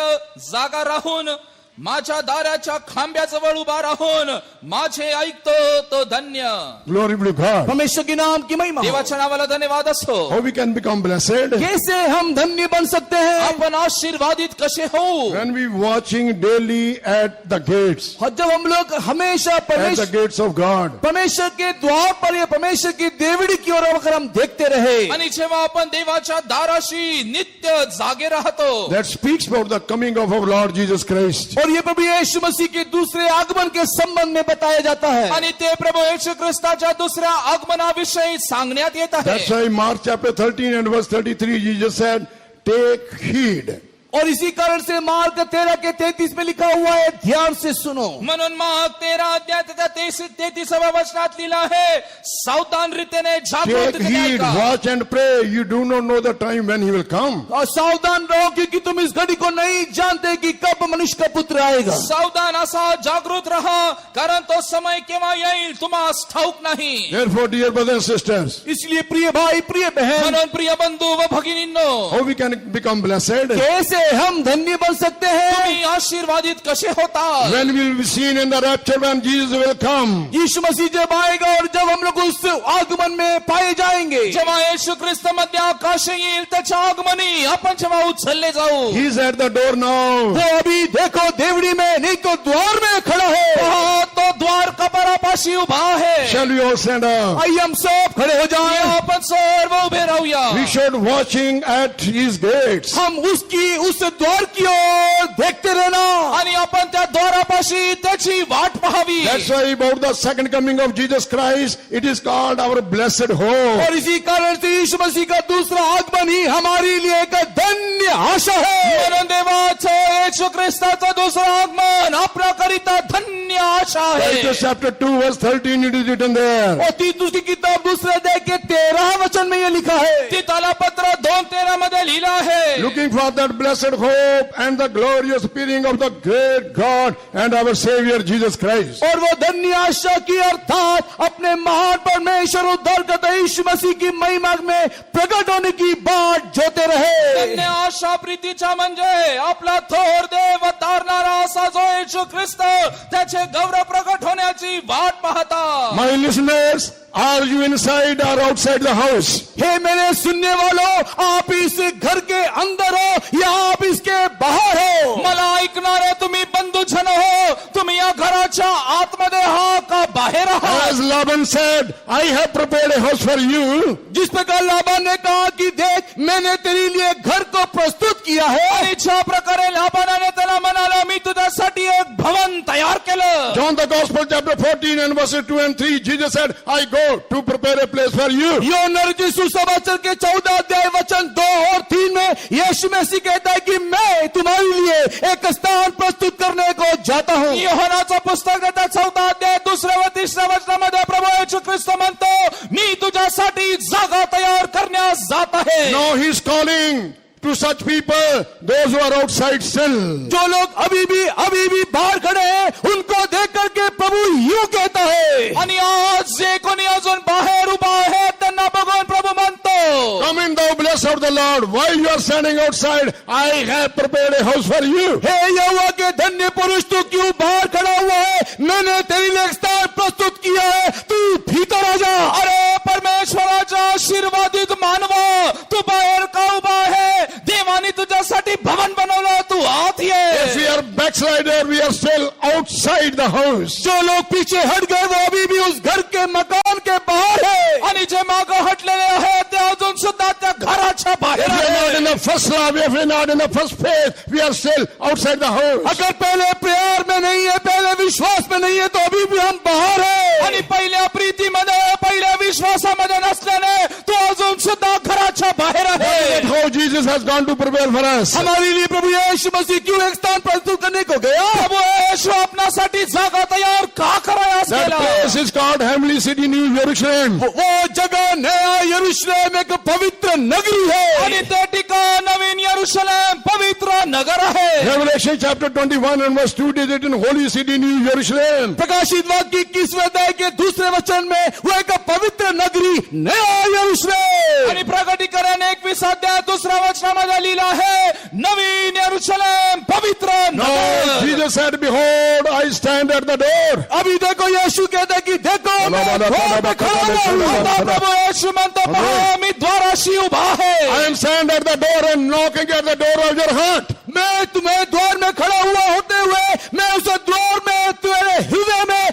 जागा राहून, माझ्या दाराच्या खांब्याजवळ उभा राहून माझे ऐकतो तो धन्य. Glory be to God. परमेश्वर के नाम की महिमा हो। देवाच्या नावाला धन्यवाद असो. How we can become blessed? कैसे हम धन्य बन सकते हैं? आपण आशीर्वादित कसे होऊ? When we watching daily at the gates, और जब हम लोग हमेशा at the परमेश्वर gates of God. परमेश्वर के द्वार पर या परमेश्वर की देवड़ी की ओर अगर हम देखते रहे, आणि जेव्हा आपण देवाच्या दाराशी नित्य जागे राहतो, That speaks about the coming of our Lord Jesus Christ. और ये प्रभु यीशु मसीह के दूसरे आगमन के संबंध में बताया जाता है। आणि ते प्रभू येशू ख्रिस्ताच्या दुसऱ्या आगमनाविषयी सांगण्यात येत That's आहे. why Mark chapter 13 and verse 33, Jesus said, take heed. और इसी कारण से मार्क 13 के 33 में लिखा हुआ है, ध्यान से सुनो। म्हणून मग 13 अध्याय त्याच्या 33व्या वचनात लिहिलं आहे, सावधान रीतीने Take जागृतीने heed, ऐका. watch and pray. You do not know the time when he will come. और सावधान रहो क्योंकि तुम इस घड़ी को नहीं जानते कि कब मनुष्य का पुत्र आएगा। सावधान असा जागृत रहा, कारण तो समय केव्हा येईल तुम्हाला ठाऊक नाही. Therefore, dear brothers and sisters, इसलिए प्रिय भाई प्रिय बहन, म्हणून प्रिय बंधू व भगिनींनो, how we can become blessed? कैसे हम धन्य बन सकते हैं? तुम्ही आशीर्वादित कसे होता? When we will be seen in the rapture when Jesus will come. यीशु मसीह जब आएगा और जब हम लोग उस आगमन में पाए जाएंगे, जेव्हा येशू ख्रिस्त मध्ये आकाश येईल त्याच्या आगमनी आपण जेव्हा उचलले जाऊ. He is at the door now. वो अभी देखो देवड़ी में नहीं तो द्वार में खड़ा है। पहा, तो द्वार कपारापाशी उभा आहे. Shall we all stand up? आइए हम सब खड़े हो जाएं। आपण सर्व उभे राहूया. We should watching at his gates. हम उसकी उस द्वार की ओर देखते रहना, आणि आपण त्या द्वारापाशी त्याची वाट पाहावी. That's why about the second coming of Jesus Christ, it is called our blessed hope. और इसी कारण से यीशु मसीह का दूसरा आगमन ही हमारे लिए एक धन्य आशा है। म्हणून देवाचं येशू ख्रिस्ताचं दुसरं आगमन आपल्याकरिता धन्य आशा आहे. Titus chapter 2 verse 13 it is written there. और तीतुस की किताब दूसरे अध्याय के 13 वचन में ये लिखा है, तिताला पत्र 2:13 मध्ये लिहिलं आहे. Looking for that blessed hope and the glorious appearing of the great God and our Savior Jesus Christ. और वो धन्य आशा की अर्थात अपने महान परमेश्वर उद्धारकर्ता यीशु मसीह की महिमा में प्रकट होने की बाट जोते रहे। धन्य आशा प्रीतीच्या म्हणजे आपला थोर देव तारणारा असा जो येशू ख्रिस्त त्याचे गौरव प्रकट होण्याची वाट पाहता. My listeners, are you inside or outside the house? हे मेरे सुनने वालों, आप इस घर के अंदर हो या आप इसके बाहर हो? मला ऐकणारे तुम्ही बंधुजन हो, तुम्ही या घराच्या आतमध्ये आहात का बाहेर आहात? As Laban said, I have prepared a house for you. जिस प्रकार लाबान ने कहा कि देख मैंने तेरे लिए घर को प्रस्तुत किया है, आणि ज्या प्रकारे लाबानाने त्याला म्हणाला मी तुझ्यासाठी एक भवन तयार केलं. John the Gospel chapter 14 and verses 2 and 3, Jesus said, I go to prepare a place for you. यूहन्ना रचित सुसमाचार के 14 अध्याय वचन 2 और 3 में यीशु मसीह कहता है कि मैं तुम्हारे लिए एक स्थान प्रस्तुत करने को जाता हूँ। योहानाचं पुस्तक त्याच्या 14 अध्याय 2 व 3 वचनामध्ये प्रभू येशू ख्रिस्त म्हणतो मी तुझ्यासाठी जागा तयार करण्यास जात आहे. Now he is calling to such people, those who are outside still. जो लोग अभी भी बाहर खड़े हैं, उनको देख करके प्रभु यूं कहता है, आणि आज जे कोणी अजून बाहेर उभा आहे त्यांना बघून प्रभू म्हणतो Come in thou blessed of the Lord. While you are standing outside, I have prepared a house for you. हे यहोवा के धन्य पुरुष तू क्यों बाहर खड़ा हुआ है? मैंने तेरे लिए एक स्थान प्रस्तुत किया है, तू भीतर आ जा। अरे परमेश्वराच्या आशीर्वादित मानवा, तू बाहेर का उभा आहे? देवाने तुझ्यासाठी भवन बनवलं, तू आत ये. If we are backslider, we are still outside the house. जो लोग पीछे हट गए वो अभी भी उस घर के मकान के बाहर है। आणि जे मागं हटलेले आहेत ते अजून सुद्धा त्या घराच्या बाहेर If we are not आहेत. in the first love, if we are not in the first faith, we are still outside the house. अगर पहले प्यार में नहीं है, पहले विश्वास में नहीं है, तो अभी भी हम बाहर है। आणि पहिल्या प्रीतीमध्ये पहिल्या विश्वासामध्ये नसल्याने तो अजून सुद्धा घराच्या बाहेर आहे. That's how Jesus has gone to prepare for us. हमारे लिए प्रभु यीशु मसीह क्यों एक स्थान प्रस्तुत करने को गया? प्रभु येशू आपणासाठी जागा तयार का करायास That केला? place is called Heavenly City, New Jerusalem. वो जगह नया यरूशलेम एक पवित्र नगरी आणि है. ते ठिकाण नवीन यरूशलेम पवित्र नगर आहे. Revelation chapter 21 and verse 2 is written Holy City, New Jerusalem. प्रकाशित वाक्य 21वें अध्याय के दूसरे वचन में वो एक पवित्र नगरी नया यरूशलेम. आणि प्रकटीकरण 21 अध्याय दुसऱ्या वचनामध्ये लिहिलं आहे नवीन यरूशलेम पवित्र Now Nagar. Jesus said, Behold, I stand at the door. अभी देखो यीशु कहता है कि देखो मैं द्वार पे खड़ा हूं. आता प्रभु येशू म्हणतो पहा मी द्वाराशी उभा आहे. I am stand at the door and knocking at the door of your heart. मैं तुम्हें द्वार में खड़ा हुआ होते हुए मैं उस द्वार में तुम्हारे हृदय में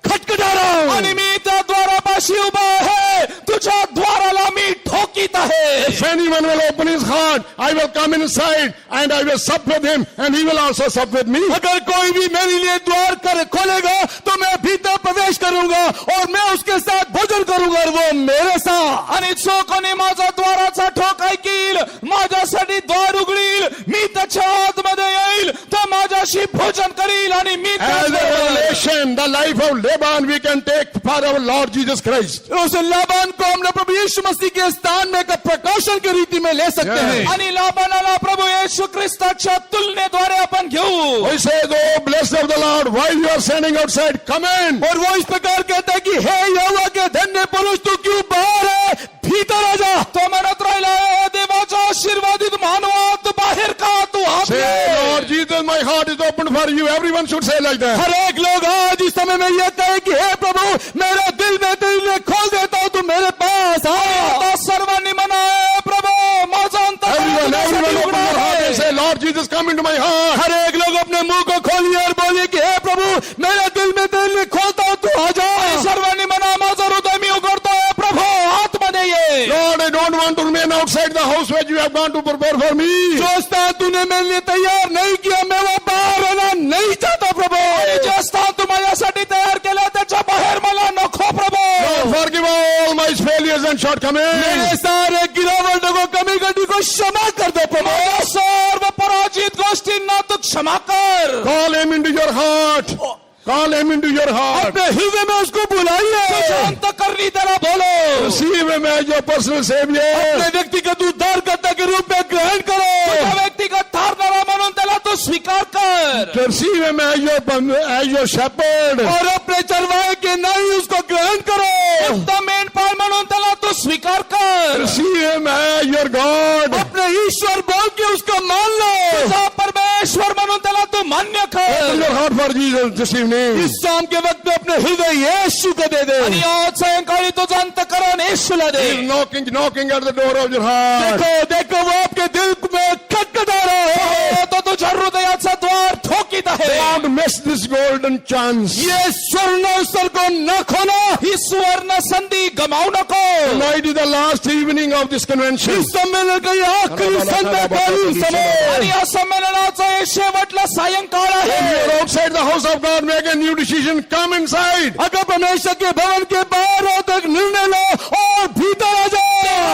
खटखटा रहा हूं. आणि मी त्या द्वारापाशी उभा आहे तुझ्या द्वाराला मी ठोकीत आहे. If anyone will open his heart, I will come inside and I will sup with him and he will also sup with me. अगर कोई भी मेरे लिए द्वार कर खोलेगा तो मैं भीतर प्रवेश करूंगा और मैं उसके साथ भोजन करूंगा और वो मेरे साथ. आणि जो कोणी माझा द्वाराचा ठोक ऐकील माझ्यासाठी द्वार उघडील मी त्याच्या आतमध्ये येईल तो माझ्याशी भोजन करील आणि मी As a त्याच्याबरोबर. revelation, the life of Laban we can take for our Lord Jesus Christ. उस लाबान को हम लोग प्रभु यीशु मसीह के स्थान में एक प्रकाशन की रीति में ले सकते Yeah. हैं. आणि लाबानाला प्रभु येशू ख्रिस्ताच्या तुलनेद्वारे आपण घेऊ. We say, oh, blessed of the Lord, while you are standing outside, come in. और वो इस प्रकार कहता है कि हे यहोवा के धन्य पुरुष तू क्यों बाहर है, भीतर आ जा. तो म्हणत राहिला "हे देवाचा आशीर्वादित मानवा तू बाहेर का तू आत Say, ये." Lord Jesus, my heart is open for you. Everyone should say like that. हर एक लोग आज इस समय में ये कहे कि हे प्रभु मेरा दिल में तेरे खोल देता हूं तू मेरे पास आ. आता सर्वांनी म्हणा "हे प्रभू माझा Everyone अंतःकरण open your heart and say, Lord Jesus, come into my heart. हर एक लोग अपने मुंह को खोलिए और बोलिए कि हे प्रभु मेरा दिल में तेरे लिए खोलता हूं तू आ जा. सर्वांनी म्हणा माझं हृदय मी उघडतोय प्रभू आतमध्ये ये. Lord, I don't want to remain outside the house where you have gone to prepare for me. जो स्थान तूने मेरे लिए तैयार नहीं किया मैं वो बाहर रहना नहीं चाहता प्रभु. आणि जे स्थान तू माझ्यासाठी तयार केलं त्याच्या बाहेर मला नको प्रभू. Lord, forgive all my failures and shortcomings. मेरे सारे गिरावटों को कमी गड्डी को क्षमा कर दो प्रभु. माझ्या सर्व पराजित गोष्टींना तू क्षमा कर. Call him into your heart. Call him into your heart. अपने हृदय में उसको तुझ्या बुलाइए. अंतःकरणी त्याला बोलो. Receive him as your personal Savior. अपने व्यक्तिगत उद्धारकर्ता के रूप में ग्रहण करो. तुझा व्यक्तिगत धारणारा म्हणून त्याला तू स्वीकार कर. Receive him as your shepherd. और अपने चरवाहे के नहीं उसको ग्रहण करो. उत्तम मेंढपाळ म्हणून त्याला तू स्वीकार कर. Receive him as your God. अपने ईश्वर बोल के उसको मान लो. तुझा परमेश्वर म्हणून त्याला तू मान्य Open कर. your heart for Jesus this evening. इस शाम के वक्त में अपने हृदय यीशु को दे दे. आणि आज सायंकाळी तुझं अंतःकरण येशूला दे. He's knocking at the door of your heart. देखो देखो वो आपके दिल में खटखटा रहा है. तो तुझ्या हृदयाचा द्वार ठोकीत आहे. Don't miss this golden chance. ये स्वर्ण अवसर को न खोना. ही सुवर्ण संधी गमावू नको. Tonight is the last evening of this convention. इस सम्मेलन का ये आखिरी संध्याकालीन समय. आणि या संमेलनाचा हे शेवटला सायंकाळ If आहे. you're outside the house of God, make a new decision. Come inside. अगर परमेश्वर के भवन के बाहर हो तो एक निर्णय लो और भीतर आ जाओ.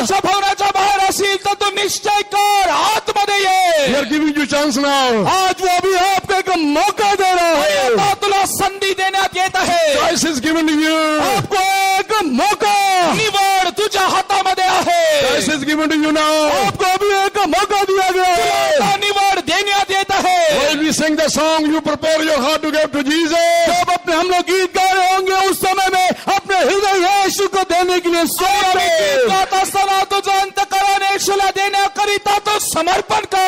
अशा भवनाच्या बाहेर असेल तर तू निश्चय कर आतमध्ये We ये. are giving you chance now. आज वो अभी आपको एक मौका दे रहा आणि है. आता तुला संधी देण्यात येत आहे. Choice is given to you. आपको एक मौका. निवड तुझ्या हातामध्ये Choice आहे. is given to you now. आपको अभी एक मौका दिया गया है. आता निवड देण्यात येत आहे. While we sing the song, you prepare your heart to give to Jesus. जब अपने हम लोग गीत गा रहे होंगे उस समय में अपने हृदय यीशु को देने के लिए आम्ही गीत गात असताना तुझं अंतःकरण येशूला देण्याकरिता तो समर्पण कर.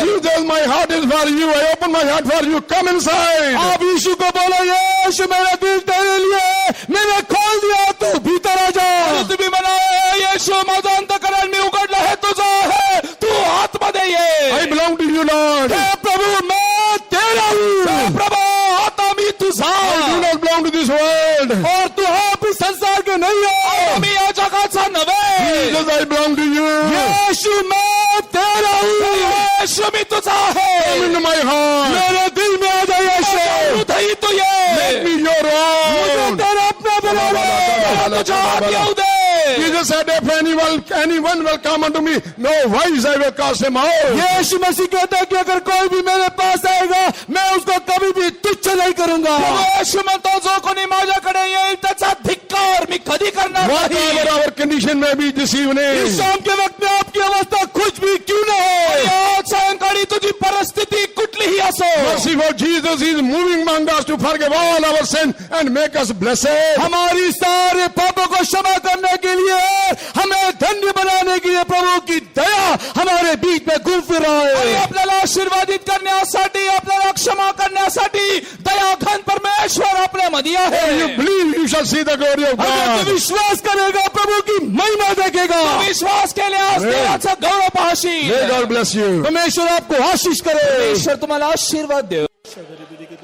Jesus, my heart is for you. I open my heart for you. Come inside. आप यीशु को बोलो यीशु मेरा दिल तेरे लिए है. मैंने खोल दिया तू भीतर आ जा. आणि तुम्ही म्हणा येशू माझं अंतःकरण मी उघडलं आहे तुझं आहे तू आतमध्ये I ये. belong to you, Lord. हे प्रभु मैं तेरा हूँ. प्रभू आता मी तुझा. I do not belong to this world. और तू आप इस संसार के नहीं हो. मी या जगाचा नव्हे. Jesus, I belong to you. यीशु मैं तेरा हूँ. येशू मी तुझा Come आहे. into my heart. मेरे दिल में आ जा यीशु. हृदय तू ये. Make me your मुझे own. तेरा अपना बना तुझ्या आत येऊ दे. Jesus said, if anyone will come unto me, no wise I will cast him out. यीशु मसीह कहता है कि अगर कोई भी मेरे पास आएगा मैं उसको कभी भी तुच्छ नहीं करूंगा. येशू म्हणतो जो कोणी माझ्याकडे येईल त्याचा धिक्कार मी कधी करणार नाही. Whatever our condition may be this evening, इस शाम के वक्त में आपकी अवस्था कुछ भी क्यों न हो, आज सायंकाळी तुझी परिस्थिती कुठलीही असो, merciful Jesus is moving among us to forgive all our sin and make us blessed. हमारी सारे पापों को क्षमा करने के लिए, हमें धन्य बनाने के लिए प्रभु की दया हमारे बीच में घूम फिर रहा आणि है. आपल्याला आशीर्वादित करण्यासाठी, आपल्याला क्षमा करण्यासाठी दयाघन परमेश्वर आपल्यामध्ये आहे. You believe you shall see the glory of अगर God. तू विश्वास करेगा प्रभु की महिमा देखेगा. विश्वास केल्यास देवाचा गौरव पाहशील. May God bless you. परमेश्वर आपको आशीष करे. परमेश्वर तुम्हाला आशीर्वाद देव.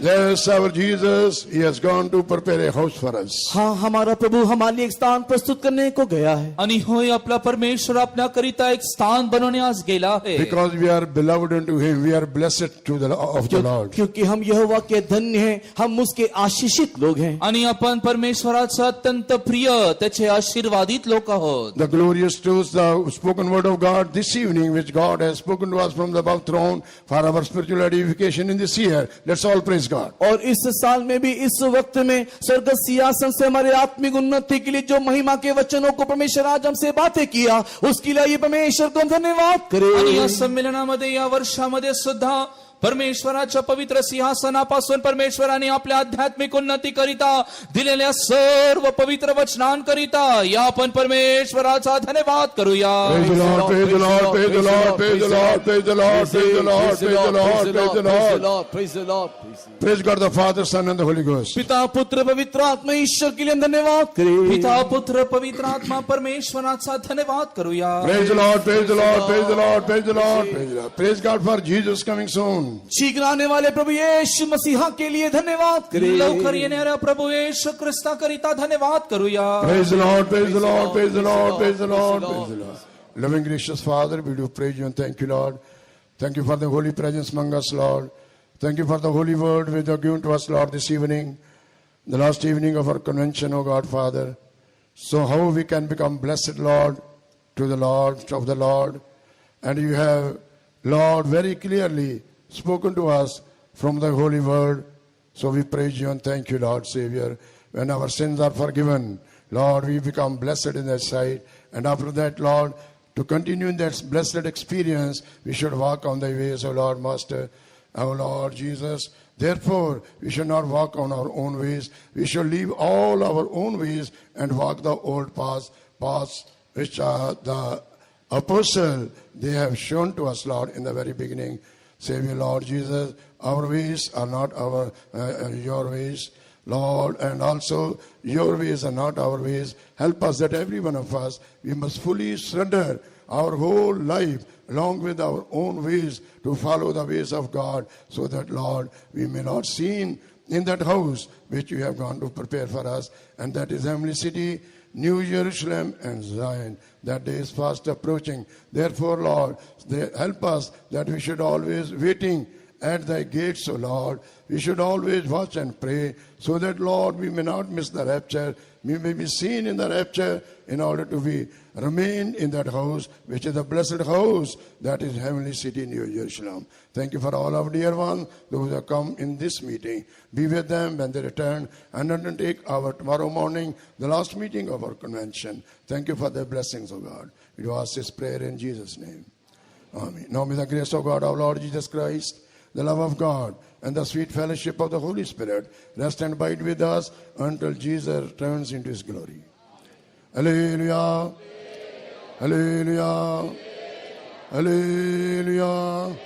Yes, our Jesus, he has gone to prepare a house for us. हाँ, हमारा प्रभु हमारे लिए एक स्थान प्रस्तुत करने को गया है. आणि होय आपला परमेश्वर आपल्याकरिता एक स्थान बनवण्यास गेला आहे. Because we are beloved unto him, we are blessed of the Lord. क्योंकि हम यहोवा के धन्य हैं, हम उसके आशीषित लोग हैं. आणि आपण परमेश्वराचं अत्यंत प्रिय, त्याचे आशीर्वादित लोक आहोत. The glorious truths, the spoken word of God this evening, which God has spoken to us from the above throne for our spiritual edification in this year. Let's all praise God. और इस साल में भी इस वक्त में स्वर्ग सिंहासन से हमारे आत्मिक उन्नति के लिए जो महिमा के वचनों को परमेश्वर आज हमसे बातें किया, उसके लिए परमेश्वर को धन्यवाद आणि करें. या संमेलनामध्ये, या वर्षामध्ये सुद्धा परमेश्वराच्या पवित्र सिंहासनापासून परमेश्वराने आपल्या आध्यात्मिक उन्नती करिता दिलेल्या सर्व पवित्र वचनांकरिता या आपण परमेश्वराचा धन्यवाद करूया. Praise the Lord, praise the Lord, praise the Lord, praise the Lord, praise the Lord, praise the Lord, praise the Lord, praise the Lord. Praise the Lord. Praise God the Father, Son and the Holy Ghost. पिता पुत्र पवित्र आत्मा ईश्वर के लिए धन्यवाद करें. पिता पुत्र पवित्र आत्मा परमेश्वराचा धन्यवाद करूया. Praise the Lord, praise the Lord, praise the Lord, praise the Lord, praise the Lord. Praise God for Jesus coming soon. शीघ्र आने वाले प्रभु यीशु मसीहा के लिए धन्यवाद करें. लवकर येणाऱ्या प्रभू येशू ख्रिस्ताकरिता धन्यवाद करूया. Praise the Lord, praise the Lord, praise the Lord, praise the Lord, praise the Lord. Loving gracious Father, we do praise you and thank you, Lord. Thank you for the holy presence among us, Lord. Thank you for the holy word which you have given to us, Lord, this evening, the last evening of our convention, O God, Father. So how we can become blessed, Lord, to the Lord, of the Lord. And you have, Lord, very clearly spoken to us from the holy word. So we praise you and thank you, Lord, Savior. When our sins are forgiven, Lord, we become blessed in thy sight. And after that, Lord, to continue in that blessed experience, we should walk on thy ways, O Lord, Master, our Lord Jesus. Therefore, we should not walk on our own ways. We should leave all our own ways and walk the old paths which are the apostle they have shown to us, Lord, in the very beginning. Savior, Lord Jesus, our ways are not your ways, Lord, and also your ways are not our ways. Help us that every one of us, we must fully surrender our whole life along with our own ways to follow the ways of God, so that, Lord, we may not sin in that house which you have gone to prepare for us, and that is heavenly city, New Jerusalem and Zion. That day is fast approaching. Therefore, Lord, help us that we should always waiting at thy gates, O Lord. We should always watch and pray, so that, Lord, we may not miss the rapture. We may be seen in the rapture in order to remain in that house, which is the blessed house, that is heavenly city, New Jerusalem. Thank you for all our dear ones, those who have come in this meeting. Be with them when they return and undertake our tomorrow morning, the last meeting of our convention. Thank you for the blessings of God. We do ask this prayer in Jesus' name. Amen. Now may the grace of God, our Lord Jesus Christ, the love of God, and the sweet fellowship of the Holy Spirit rest and abide with us until Jesus returns into his glory. Hallelujah. Hallelujah. Hallelujah.